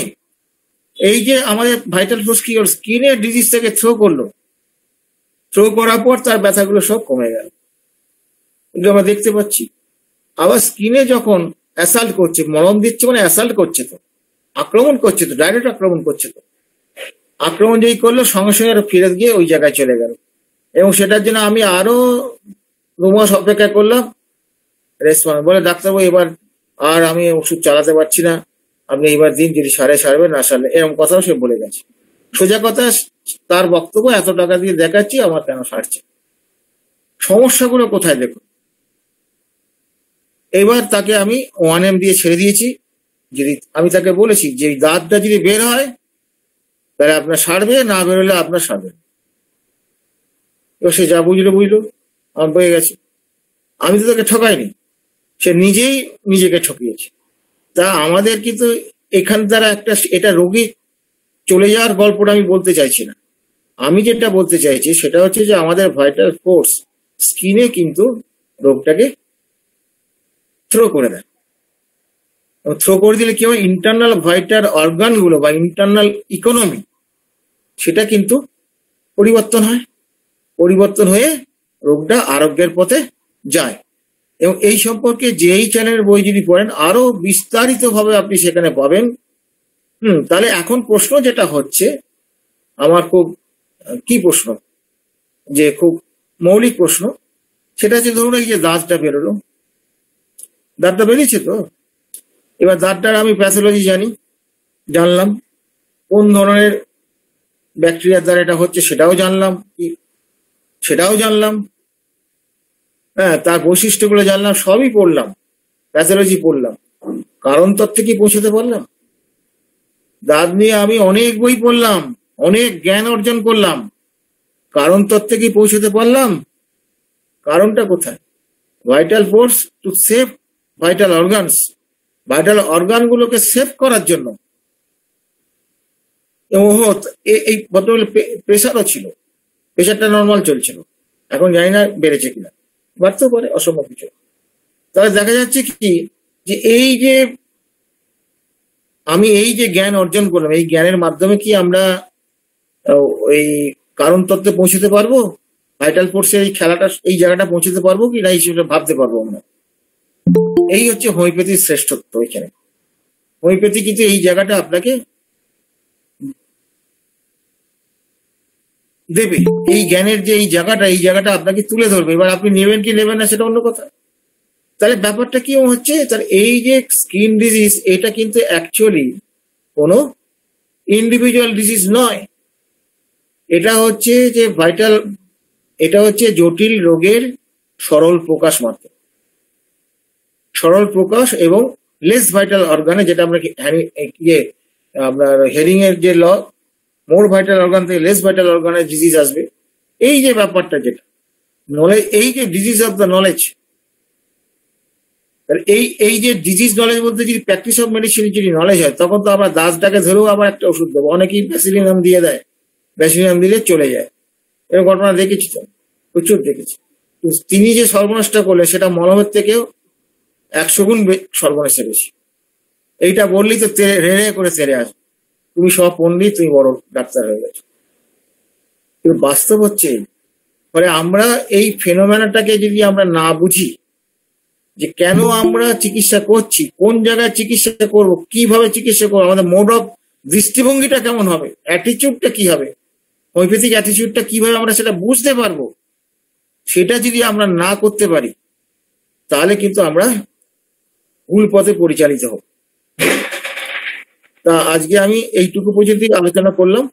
এই যে আমাদের ভাইটাল ফোর্স কি করলো, স্কিনের ডিজিজটাকে থ্রো করলো, থ্রো করার পর তার ব্যথাগুলো সব কমে গেল। এগুলো আমরা দেখতে পাচ্ছি। আবার স্কিনে যখন অ্যাসাল্ট করছে, মলম দিচ্ছে মানে অ্যাসাল্ট করছে, তো আক্রমণ করছে, তো ডাইরেক্ট আক্রমণ করছে। তো আক্রমণ যেই করলো সঙ্গে সঙ্গে আরো ফিরে গিয়ে ওই জায়গায় চলে গেল। এবং সেটার জন্য আমি আরো 2 মাস অপেক্ষা করলাম রেসপন্স। বলে, ডাক্তারবাবু এবার আর আমি ওষুধ চালাতে পারছি না, আপনি এইবার দিন, যদি সারবে না সারলে, এরকম কথাও সে বলে গেছে। সোজা কথা, তার বক্তব্য এত টাকা দিয়ে দেখাচ্ছি, আমার কেন সারছে, সমস্যাগুলো কোথায় দেখুন। এবার তাকে আমি 1M দিয়ে ছেড়ে দিয়েছি। যদি আমি তাকে বলেছি যে এই দাঁতটা যদি বের হয় তাহলে আপনার সারবে, না বেরোলে আপনার সারবে। এবার সে যা বুঝলো বুঝলো, আমার বয়ে গেছে। আমি তো তাকে ঠকাইনি, সে নিজেই নিজেকে ঠকিয়েছে। তা আমাদের কিন্তু এখান দ্বারা একটা, এটা রোগী চলে যাওয়ার গল্পটা আমি বলতে চাইছি না। আমি যেটা বলতে চাইছি সেটা হচ্ছে যে আমাদের ভাইটাল ফোর্স স্কিনে কিন্তু রোগটাকে থ্রো করে দেয়। থ্রো করে দিলে কি হয়, ইন্টারনাল ভাইটাল অর্গান গুলো বা ইন্টারনাল ইকোনমি, সেটা কিন্তু পরিবর্তন হয়, পরিবর্তন হয়ে রোগটা আরোগ্যের পথে যায়। এবং এই সম্পর্কে যে এই চ্যানেলের বই যদি পড়েন আরো বিস্তারিত ভাবে আপনি সেখানে পাবেন। তাহলে এখন প্রশ্ন যেটা হচ্ছে আমার, খুব কি প্রশ্ন, যে খুব মৌলিক প্রশ্ন, সেটা হচ্ছে ধরুন এই যে দাঁতটা বেরোলো, দাঁতটা বেরিয়েছে তো, এবার দাঁতটার আমি প্যাথোলজি জানলাম, কোন ধরনের ব্যাকটেরিয়ার দ্বারা এটা হচ্ছে সেটাও জানলাম, হ্যাঁ, তার বৈশিষ্ট্যগুলো জানলাম, সবই পড়লাম, প্যাথোলজি পড়লাম, কারণ তত্ত্বে কি পৌঁছতে পারলাম? দাঁত নিয়ে আমি অনেক বই পড়লাম, অনেক জ্ঞান অর্জন করলাম, কারণ তত্ত্বে কি পৌঁছতে পারলাম? কারণটা কোথায়? Vital force to save vital organs, vital অর্গানগুলোকে সেভ করার জন্য। এবং এই ভদ্রমহিলা প্রেশারও ছিল, প্রেশারটা নর্মাল চলছিল, এখন জানি না বেড়েছে কিনা, বাড়তেও পারে, অসম্ভব কিছু। তাহলে দেখা যাচ্ছে কি, যে এই যে আমি এই যে জ্ঞান অর্জন করলাম, এই জ্ঞানের মাধ্যমে কি আমরা ওই কারণ তত্ত্বে পৌঁছতে পারবো? ভাইটাল ফোর্সের এই খেলাটা, এই জায়গাটা পৌঁছতে পারবো কি না, হিসেবে ভাবতে পারবো আমরা। এই হচ্ছে হোমিওপ্যাথির শ্রেষ্ঠত্ব। এখানে হোমিওপ্যাথি কিন্তু এই জায়গাটা আপনাকে দেবে, এই জ্ঞানের যে এই জায়গাটা আপনাকে তুলে ধরবে। এবার আপনি নেবেন কি নেবেন না সেটা অন্য কথা। তাহলে ব্যাপারটা কি হচ্ছে, তাহলে এই যে স্কিন ডিজিজ, এটা কিন্তু অ্যাকচুয়ালি কোনো ইন্ডিভিজুয়াল ডিজিজ নয়, এটা হচ্ছে যে ভাইটাল, এটা হচ্ছে জটিল রোগের সরল প্রকাশ মাত্র, সরল প্রকাশ। এবং লেস ভাইটাল অর্গানে, যেটা আমরা আপনার হেরিং এর যে ল, মোর ভাইটাল অর্গান থেকে লেস ভাইটাল অর্গানের ডিজিজ আসবে। এই যে ব্যাপারটা, যেটা নলেজ, এই যে ডিজিজ অফ দ্য নলেজ, এই যে ডিজিজ নলেজ বলতে যদি প্র্যাকটিস অফ মেডিসিন যদি নলেজ হয়, তখন তো আবার দাঁতটাকে ধরেও আবার একটা ওষুধ দেবো। অনেকেই ব্যাসিলিনাম দিয়ে দেয়, ব্যাসিলিনাম দিলে চলে যায়, এরকম ঘটনা দেখেছি তো, প্রচুর দেখেছি। তিনি যে সর্বনাশটা করলে সেটা মলমের থেকেও 100 গুণ সর্বনাশে বেশি। এইটা বললেই তো রেড়ে করে তেরে আসবে, তুমি সব পণ্ডিত, তুমি বড় ডাক্তার হয়ে গেছো। কিন্তু বাস্তব হচ্ছে, ফলে আমরা এই ফেনোমেনাটাকে যদি আমরা না বুঝি, যে কেন আমরা চিকিৎসা করছি, কোন জায়গায় চিকিৎসা করব, কিভাবে চিকিৎসা করবো, আমাদের মোড অফ দৃষ্টিভঙ্গিটা কেমন হবে, অ্যাটিচিউডটা কি হবে, হোমিওপ্যাথিক অ্যাটিচিউডটা কিভাবে আমরা সেটা বুঝতে পারবো, সেটা যদি আমরা না করতে পারি, তাহলে কিন্তু আমরা ভুল পথে পরিচালিত হব। তা আজকে আমি এইটুকু পর্যন্ত আলোচনা করলাম।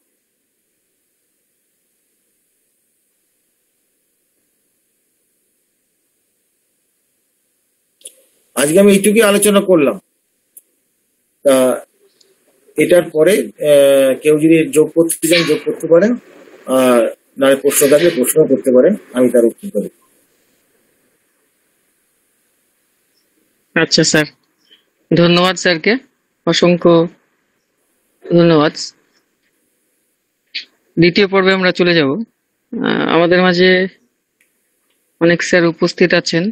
তা এটার পরে কেউ যদি যোগ করতে চান যোগ করতে পারেন, আর নারে প্রশ্ন থাকলে প্রশ্ন করতে পারেন, আমি তার উত্তর দেব। আচ্ছা স্যার, ধন্যবাদ স্যারকে, অসংখ্য ধন্যবাদ। দ্বিতীয় পর্বে আমরা চলে যাব। আমাদের মাঝে অনেক স্যার উপস্থিত আছেন।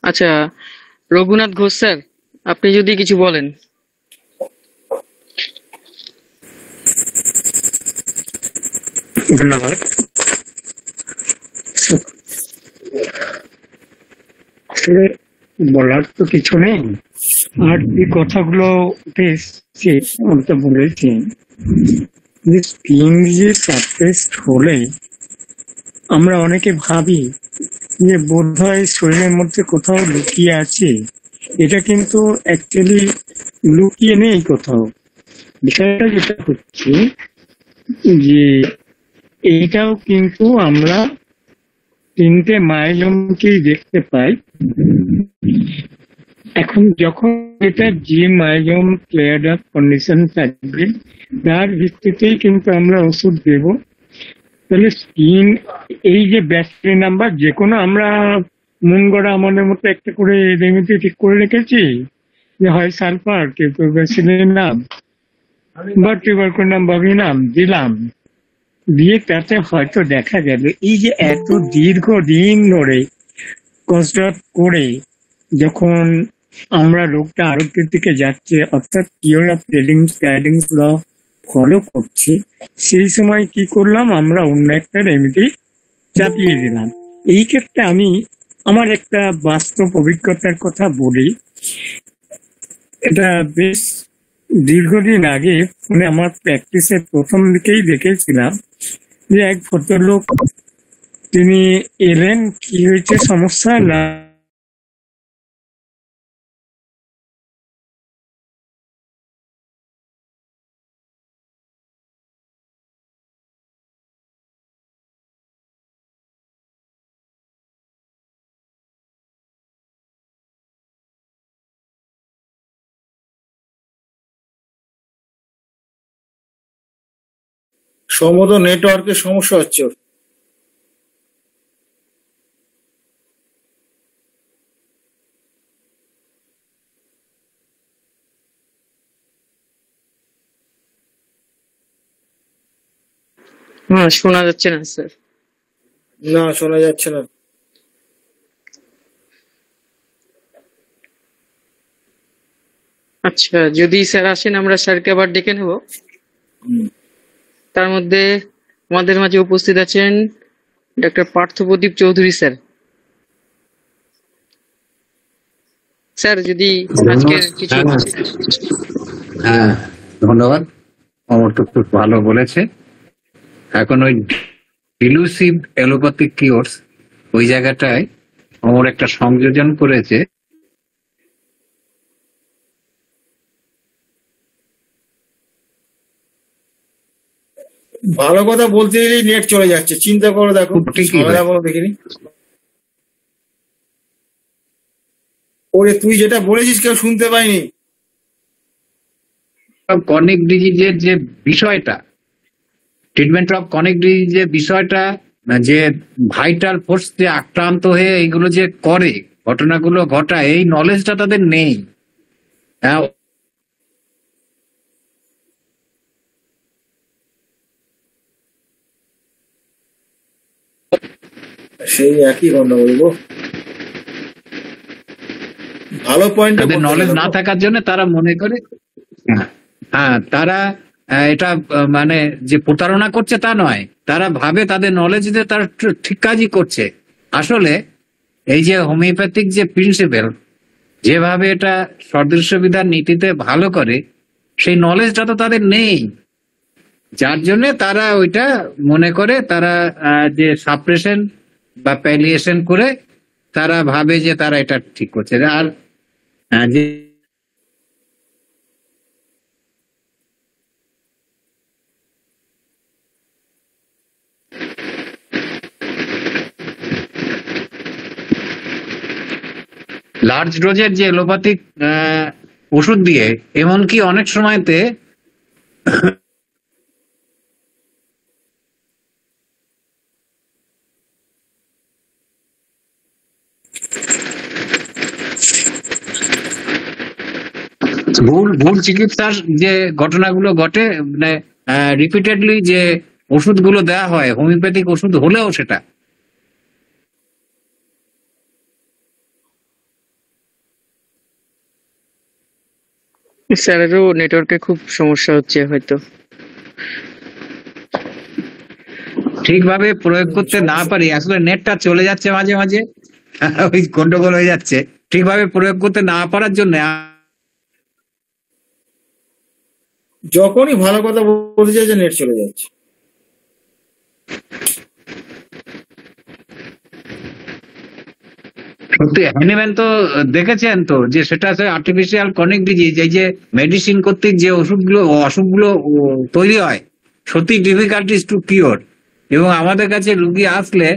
আচ্ছা, রঘুনাথ ঘোষ স্যার, আপনি যদি কিছু বলেন। ধন্যবাদ। আসলে বলার তো কিছু নেই, আর যে কথাগুলো বলতে বলেছি, যে স্কিন ডিজিজ সারফেস্ট হলে আমরা অনেকে ভাবি যে বোধহয় শরীরের মধ্যে কোথাও লুকিয়ে আছে। এটা কিন্তু অ্যাকচুয়ালি লুকিয়ে নেই কোথাও, বিষয়টা যেটা হচ্ছে যে এইটাও কিন্তু আমরা 3টে মাইলমকেই দেখতে পাই। এখন যখন এটা যে মাইলম ক্লিয়ার আপ কন্ডিশন থাকবে তার ভিত্তিতেই কিন্তু আমরা ওষুধ দেব। তাহলে স্কিন এই যে ব্যাসিলি নাম্বার যে কোনো আমরা মন গড়া আমাদের মতো একটা করে রেমেডি ঠিক করে রেখেছি যে হয় সালফার কেউ কেউ ব্যাসিলিন নাম বা টিউবারকুলাম বাভিনাম দিলাম, দিয়ে তাতে হয়তো দেখা যাবে এই যে এত দীর্ঘদিন ধরে কসরত করে যখন আমরা রোগটা আরোগ্যের দিকে যাচ্ছে অর্থাৎ কিওর অফ গাইডিংস ল ফলো করছি, সেই সময় কি করলাম আমরা অন্য একটা রেমেডি চাপিয়ে দিলাম। এই ক্ষেত্রে আমি আমার একটা বাস্তব অভিজ্ঞতার কথা বলি। এটা বেশ দীর্ঘদিন আগে মানে আমার প্র্যাকটিসের প্রথম দিকেই দেখেছিলাম যে এক ভদ্রলোক তিনি এলেন, কি হয়েছে সমস্যা না সম্ভবত নেটওয়ার্কের সমস্যা হচ্ছে ওর। হ্যাঁ, শোনা যাচ্ছে না স্যার। না, শোনা যাচ্ছে না। আচ্ছা, যদি স্যার আসেন আমরা স্যারকে আবার ডেকে নেব। হুম। তার মধ্যে আমাদের মাঝে উপস্থিত আছেন ডক্টর পার্থপ্রদীপ চৌধুরী স্যার। স্যার যদি আজকের কিছু হ্যাঁ, ধন্যবাদ। অমর তো খুব ভালো বলেছে। এখন ওই ডিলুসিভ অ্যালোপ্যাথিক কিওরস ওই জায়গাটায় অমর একটা সংযোজন করেছে। ভালো কথা বলতে গেলেই নেট চলে যাচ্ছে, চিন্তা করো, দেখো ঠিকই ঝামেলা কোনো দেখিনি। ওরে তুই যেটা বলেছিস কেউ শুনতে পাইনি। কর্নিক ডিজিজের যে বিষয়টা, ট্রিটমেন্ট অফ কর্নিক ডিজিজের বিষয়টা, যে ভাইটাল ফোর্স যে আক্রান্ত হয়ে এইগুলো যে করে ঘটনাগুলো ঘটায়, এই নলেজটা তাদের নেই। সেই একই কথা বলবো, ভালো পয়েন্ট। তাদের নলেজ না থাকার জন্য তারা মনে করে হ্যাঁ তারা এটা মানে যে প্রতারণা করছে তা নয়, তারা ভাবে তাদের নলেজ দিয়ে তারা ঠিক কাজই করছে। আসলে এই যে হোমিওপ্যাথিক যে প্রিন্সিপাল যেভাবে এটা সদৃশ্য বিধান নীতিতে ভালো করে, সেই নলেজটা তো তাদের নেই, যার জন্য তারা ওইটা মনে করে তারা যে সাপ্রেশন বা প্যালিয়েশন করে তারা ভাবে যে তারা এটা ঠিক করছে। আর যে লার্জ ডোজের যে এলোপ্যাথিক ওষুধ দিয়ে এমনকি অনেক সময়তে ভুল ভুল চিকিৎসার যে ঘটনাগুলো ঘটে, মানে রিপিটেডলি যে ওষুধগুলো দেওয়া হয় হোমিওপ্যাথিক ওষুধ হলেও সেটা স্যারেরও নেটওয়ার্কে খুব সমস্যা হচ্ছে হয়তো। ঠিকভাবে প্রয়োগ করতে না পারি, আসলে নেটটা চলে যাচ্ছে মাঝে মাঝে, ওই গন্ডগোল হয়ে যাচ্ছে। ঠিকভাবে প্রয়োগ করতে না পারার জন্য যখনই ভালো কথা বলতে চাইছে নেট চলে যাচ্ছে। সত্যি হ্যানিম্যান তো দেখেছেন তো যে সেটা আর্টিফিশিয়াল ক্রনিক ডিজিজ, এই যে মেডিসিন কর্তৃক যে অসুখগুলো তৈরি হয়, সত্যি ডিফিকাল্টিস টু কিওর। এবং আমাদের কাছে রুগী আসলে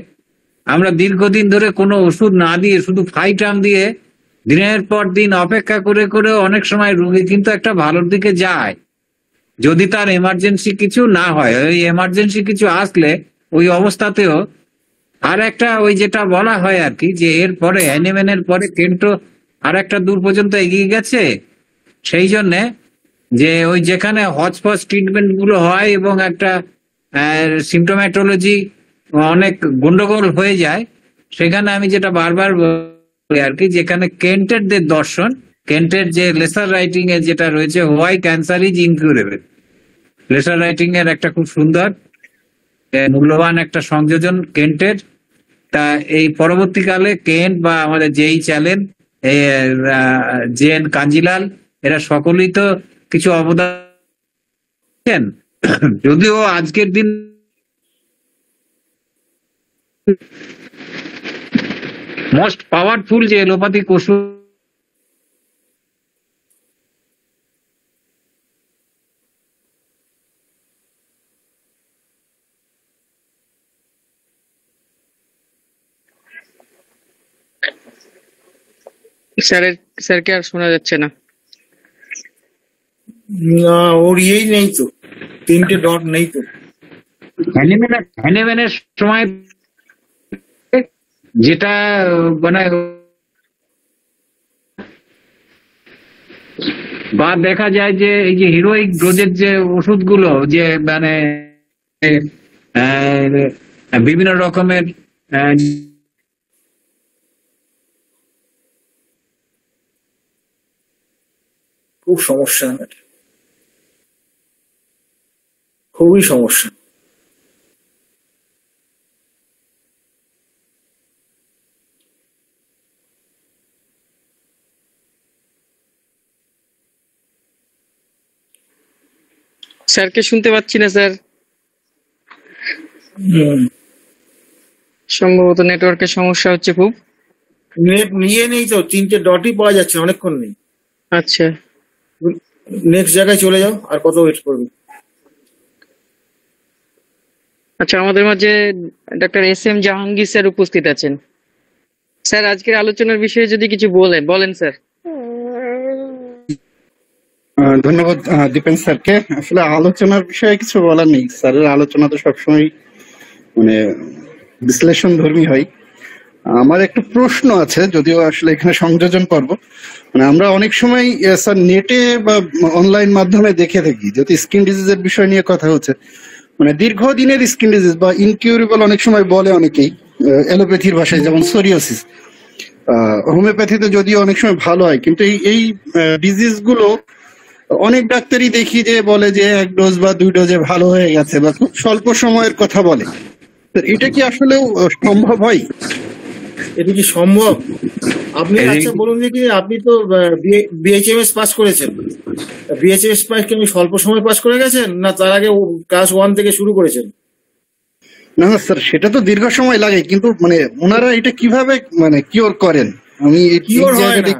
আমরা দীর্ঘদিন ধরে কোনো ওষুধ না দিয়ে শুধু ফাইটাম দিয়ে দিনের পর দিন অপেক্ষা করে করে অনেক সময় রুগী কিন্তু একটা ভালোর দিকে যায়, যদি তার এমার্জেন্সি কিছু না হয়। ওই এমার্জেন্সি কিছু আসলে ওই অবস্থাতেও আর একটা ওই যেটা বলা হয় আর কি, যে এর পরে অ্যানিম্যানের পরে কেন্টো আর একটা দূর পর্যন্ত এগিয়ে গেছে, সেই জন্যে যে ওই যেখানে হজপজ ট্রিটমেন্ট গুলো হয় এবং একটা সিমটোম্যাটোলজি অনেক গন্ডগোল হয়ে যায়, সেখানে আমি যেটা বারবার বলি আর কি, যেখানে কেন্টের যে দর্শন, কেন্টের যে লেসার রাইটিং এ যেটা রয়েছে, why cancer is incurable, lesser writing এর একটা খুব সুন্দর মূল্যবান একটা সংযোজন কেন্টের। তা এই পরবর্তীকালে কেন্ট বা আমাদের যেই চ্যালেন জেন কাঞ্জিলাল, এরা সকলেই তো কিছু অবদান, যদিও আজকের দিন মোস্ট পাওয়ারফুল যে এলোপ্যাথিক ওষুধ স্যারকে আর শোনা যাচ্ছে না। না, ওর ইয়েই নেই তো, 3টে ডট নেই তো। হ্যানিম্যানের সময় যেটা মানে বা দেখা যায় যে এই যে হিরোইক ডোজের যে ওষুধগুলো, যে মানে বিভিন্ন রকমের খুব সমস্যা, খুবই সমস্যা। স্যারকে শুনতে পাচ্ছি না স্যার, সম্ভবত নেটওয়ার্কের সমস্যা হচ্ছে খুব। নেট নিয়ে নেই তো, 3টে ডটই পাওয়া যাচ্ছে না, অনেকক্ষণ নেই। আচ্ছা, নেক্সট জায়গায় চলে যাও, আর কত ওয়েট করবে। আচ্ছা, আমাদের মাঝে ডক্টর এস.এম. জাহাঙ্গীর স্যার উপস্থিত আছেন। স্যার, আজকের আলোচনার বিষয়ে যদি কিছু বলেন স্যার। ধন্যবাদ দীপেন স্যারকে। আসলে আলোচনার বিষয়ে কিছু বলার নেই, স্যারের আলোচনা তো সবসময় মানে বিশ্লেষণ ধর্মী হয়। আমার একটা প্রশ্ন আছে, যদিও আসলে এখানে সংযোজন করব। মানে আমরা অনেক সময় স্যার নেটে বা অনলাইন মাধ্যমে দেখে থাকি, যদি স্কিন ডিজিজের বিষয় নিয়ে কথা হচ্ছে, মানে দীর্ঘদিনের স্কিন ডিজিজ বা ইনকিউরেবল অনেক সময় বলে অনেকেই, অ্যালোপ্যাথির ভাষায় যেমন সোরিয়াসিস। হোমিওপ্যাথিতে যদিও অনেক সময় ভালো হয়, কিন্তু এই ডিজিজ গুলো অনেক ডাক্তারই দেখি যে বলে যে 1 ডোজ বা 2 ডোজে ভালো হয়ে গেছে, বা খুব স্বল্প সময়ের কথা বলে। এটা কি আসলেও সম্ভব হয়? এটা কি সম্ভব? আপনি আচ্ছা বলুন দেখি, আপনি তো বিএইচএমএস পাস করেছেন, বিএইচএমএস পাস কি আপনি স্বল্প সময় পাস করে গেছেন, না তার আগে ক্লাস 1 থেকে শুরু করেছেন? না না স্যার, সেটা তো দীর্ঘ সময় লাগে, কিন্তু মানে ওনারা এটা কিভাবে মানে কিওর করেন? আমি কিওর হয় না,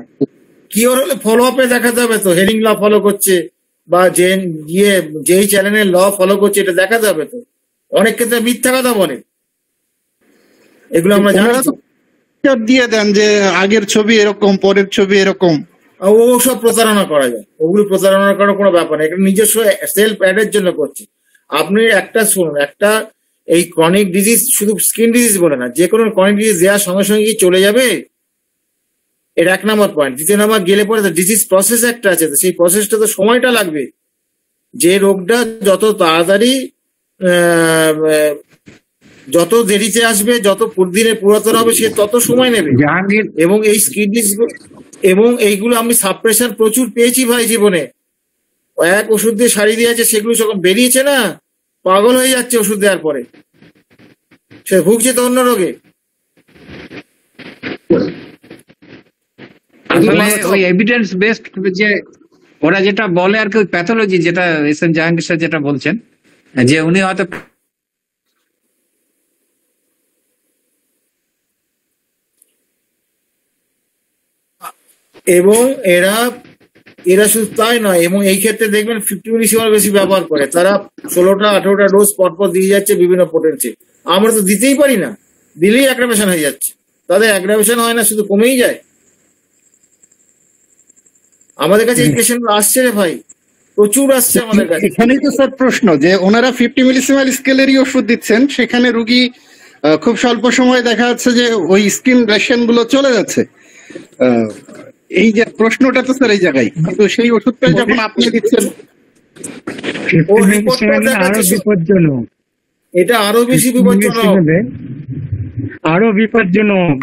কিওর হলে ফলো আপে দেখাতে হবে তো, হেডিং ল ফলো করছে বা যেই চ্যানেলের ল ফলো করছে এটা দেখাতে হবে তো। অনেক ক্ষেত্রে মিথ্যা কথা বলে, এগুলো আমরা জানি তো। দিয়ে দেন যে আগের ছবি এরকম, পরের ছবি এরকম, ও সব প্রতারণা করা যায়, ওগুলো প্রতারণা করার কোনো ব্যাপার না, এটা নিজস্ব সেলফ অ্যাডের জন্য করছে। আপনি একটা শুনুন, একটা এই ক্রনিক ডিজিজ শুধু স্কিন ডিজিজ বলে না, যে কোনো ক্রনিক ডিজিজ দেওয়ার সঙ্গে সঙ্গে কি চলে যাবে? এটা 1 নম্বর পয়েন্ট। 2য় নম্বর, গেলে পরে ডিজিজ প্রসেস একটা আছে, তো সেই প্রসেসটা তো সময়টা লাগবে। যে রোগটা যত তাড়াতাড়ি যত দেরিতে আসবে, যত দিনে পুরাতন হবে, সে তত সময় নেবে। এবং এই স্কিন ডিজিজ এবং এইগুলো আমি সাবপ্রেশন প্রচুর পেয়েছি ভাই জীবনে। এক ওষুধ দিয়ে সারিয়ে দিয়েছে, সেগুলো যখন বেরিয়েছে না, পাগল হয়ে যাচ্ছে ওষুধ দেওয়ার পরে, সে ভুগছে তো অন্য রোগে। আসলে ওই এভিডেন্স বেসড যে ওরা যেটা বলে আর কি, ওই প্যাথোলজি যেটা এস.এম. জাহাঙ্গীর স্যার যেটা বলছেন, যে উনি হয়তো এবং এরা এরা শুধু তাই নয়, এবং এই ক্ষেত্রে দেখবেন 50 মিলিসিমেল বেশি ব্যবহার করে, তারা 16টা 18টা ডোজ পরপর দিয়ে যাচ্ছে বিভিন্ন পোটেন্সি। আমরা তো দিতেই পারি না, দিলেই অ্যাগ্রাভেশন হয়ে যাচ্ছে। তাদের অ্যাগ্রাভেশন হয় না, শুধু কমেই যায়। আমাদের কাছে এই পেশেন্ট আসছে রে ভাই, প্রচুর আসছে আমাদের কাছে। এখানেই তো স্যার প্রশ্ন যে ওনারা 50 মিলিসিমেল স্কেলেরই ওষুধ দিচ্ছেন, সেখানে রুগী খুব স্বল্প সময়ে দেখা যাচ্ছে যে ওই স্কিন রেশন গুলো চলে যাচ্ছে। এই যে প্রশ্নটা তো স্যার এই জায়গায়, কিন্তু সেই ওষুধটা যখন আপনি দিচ্ছেন, ও রিপোর্টটা আরো দেখাচ্ছে, বিপজ্জনক, এটা আরো বেশি বিপজ্জনক। আরো বিপজ্জনক।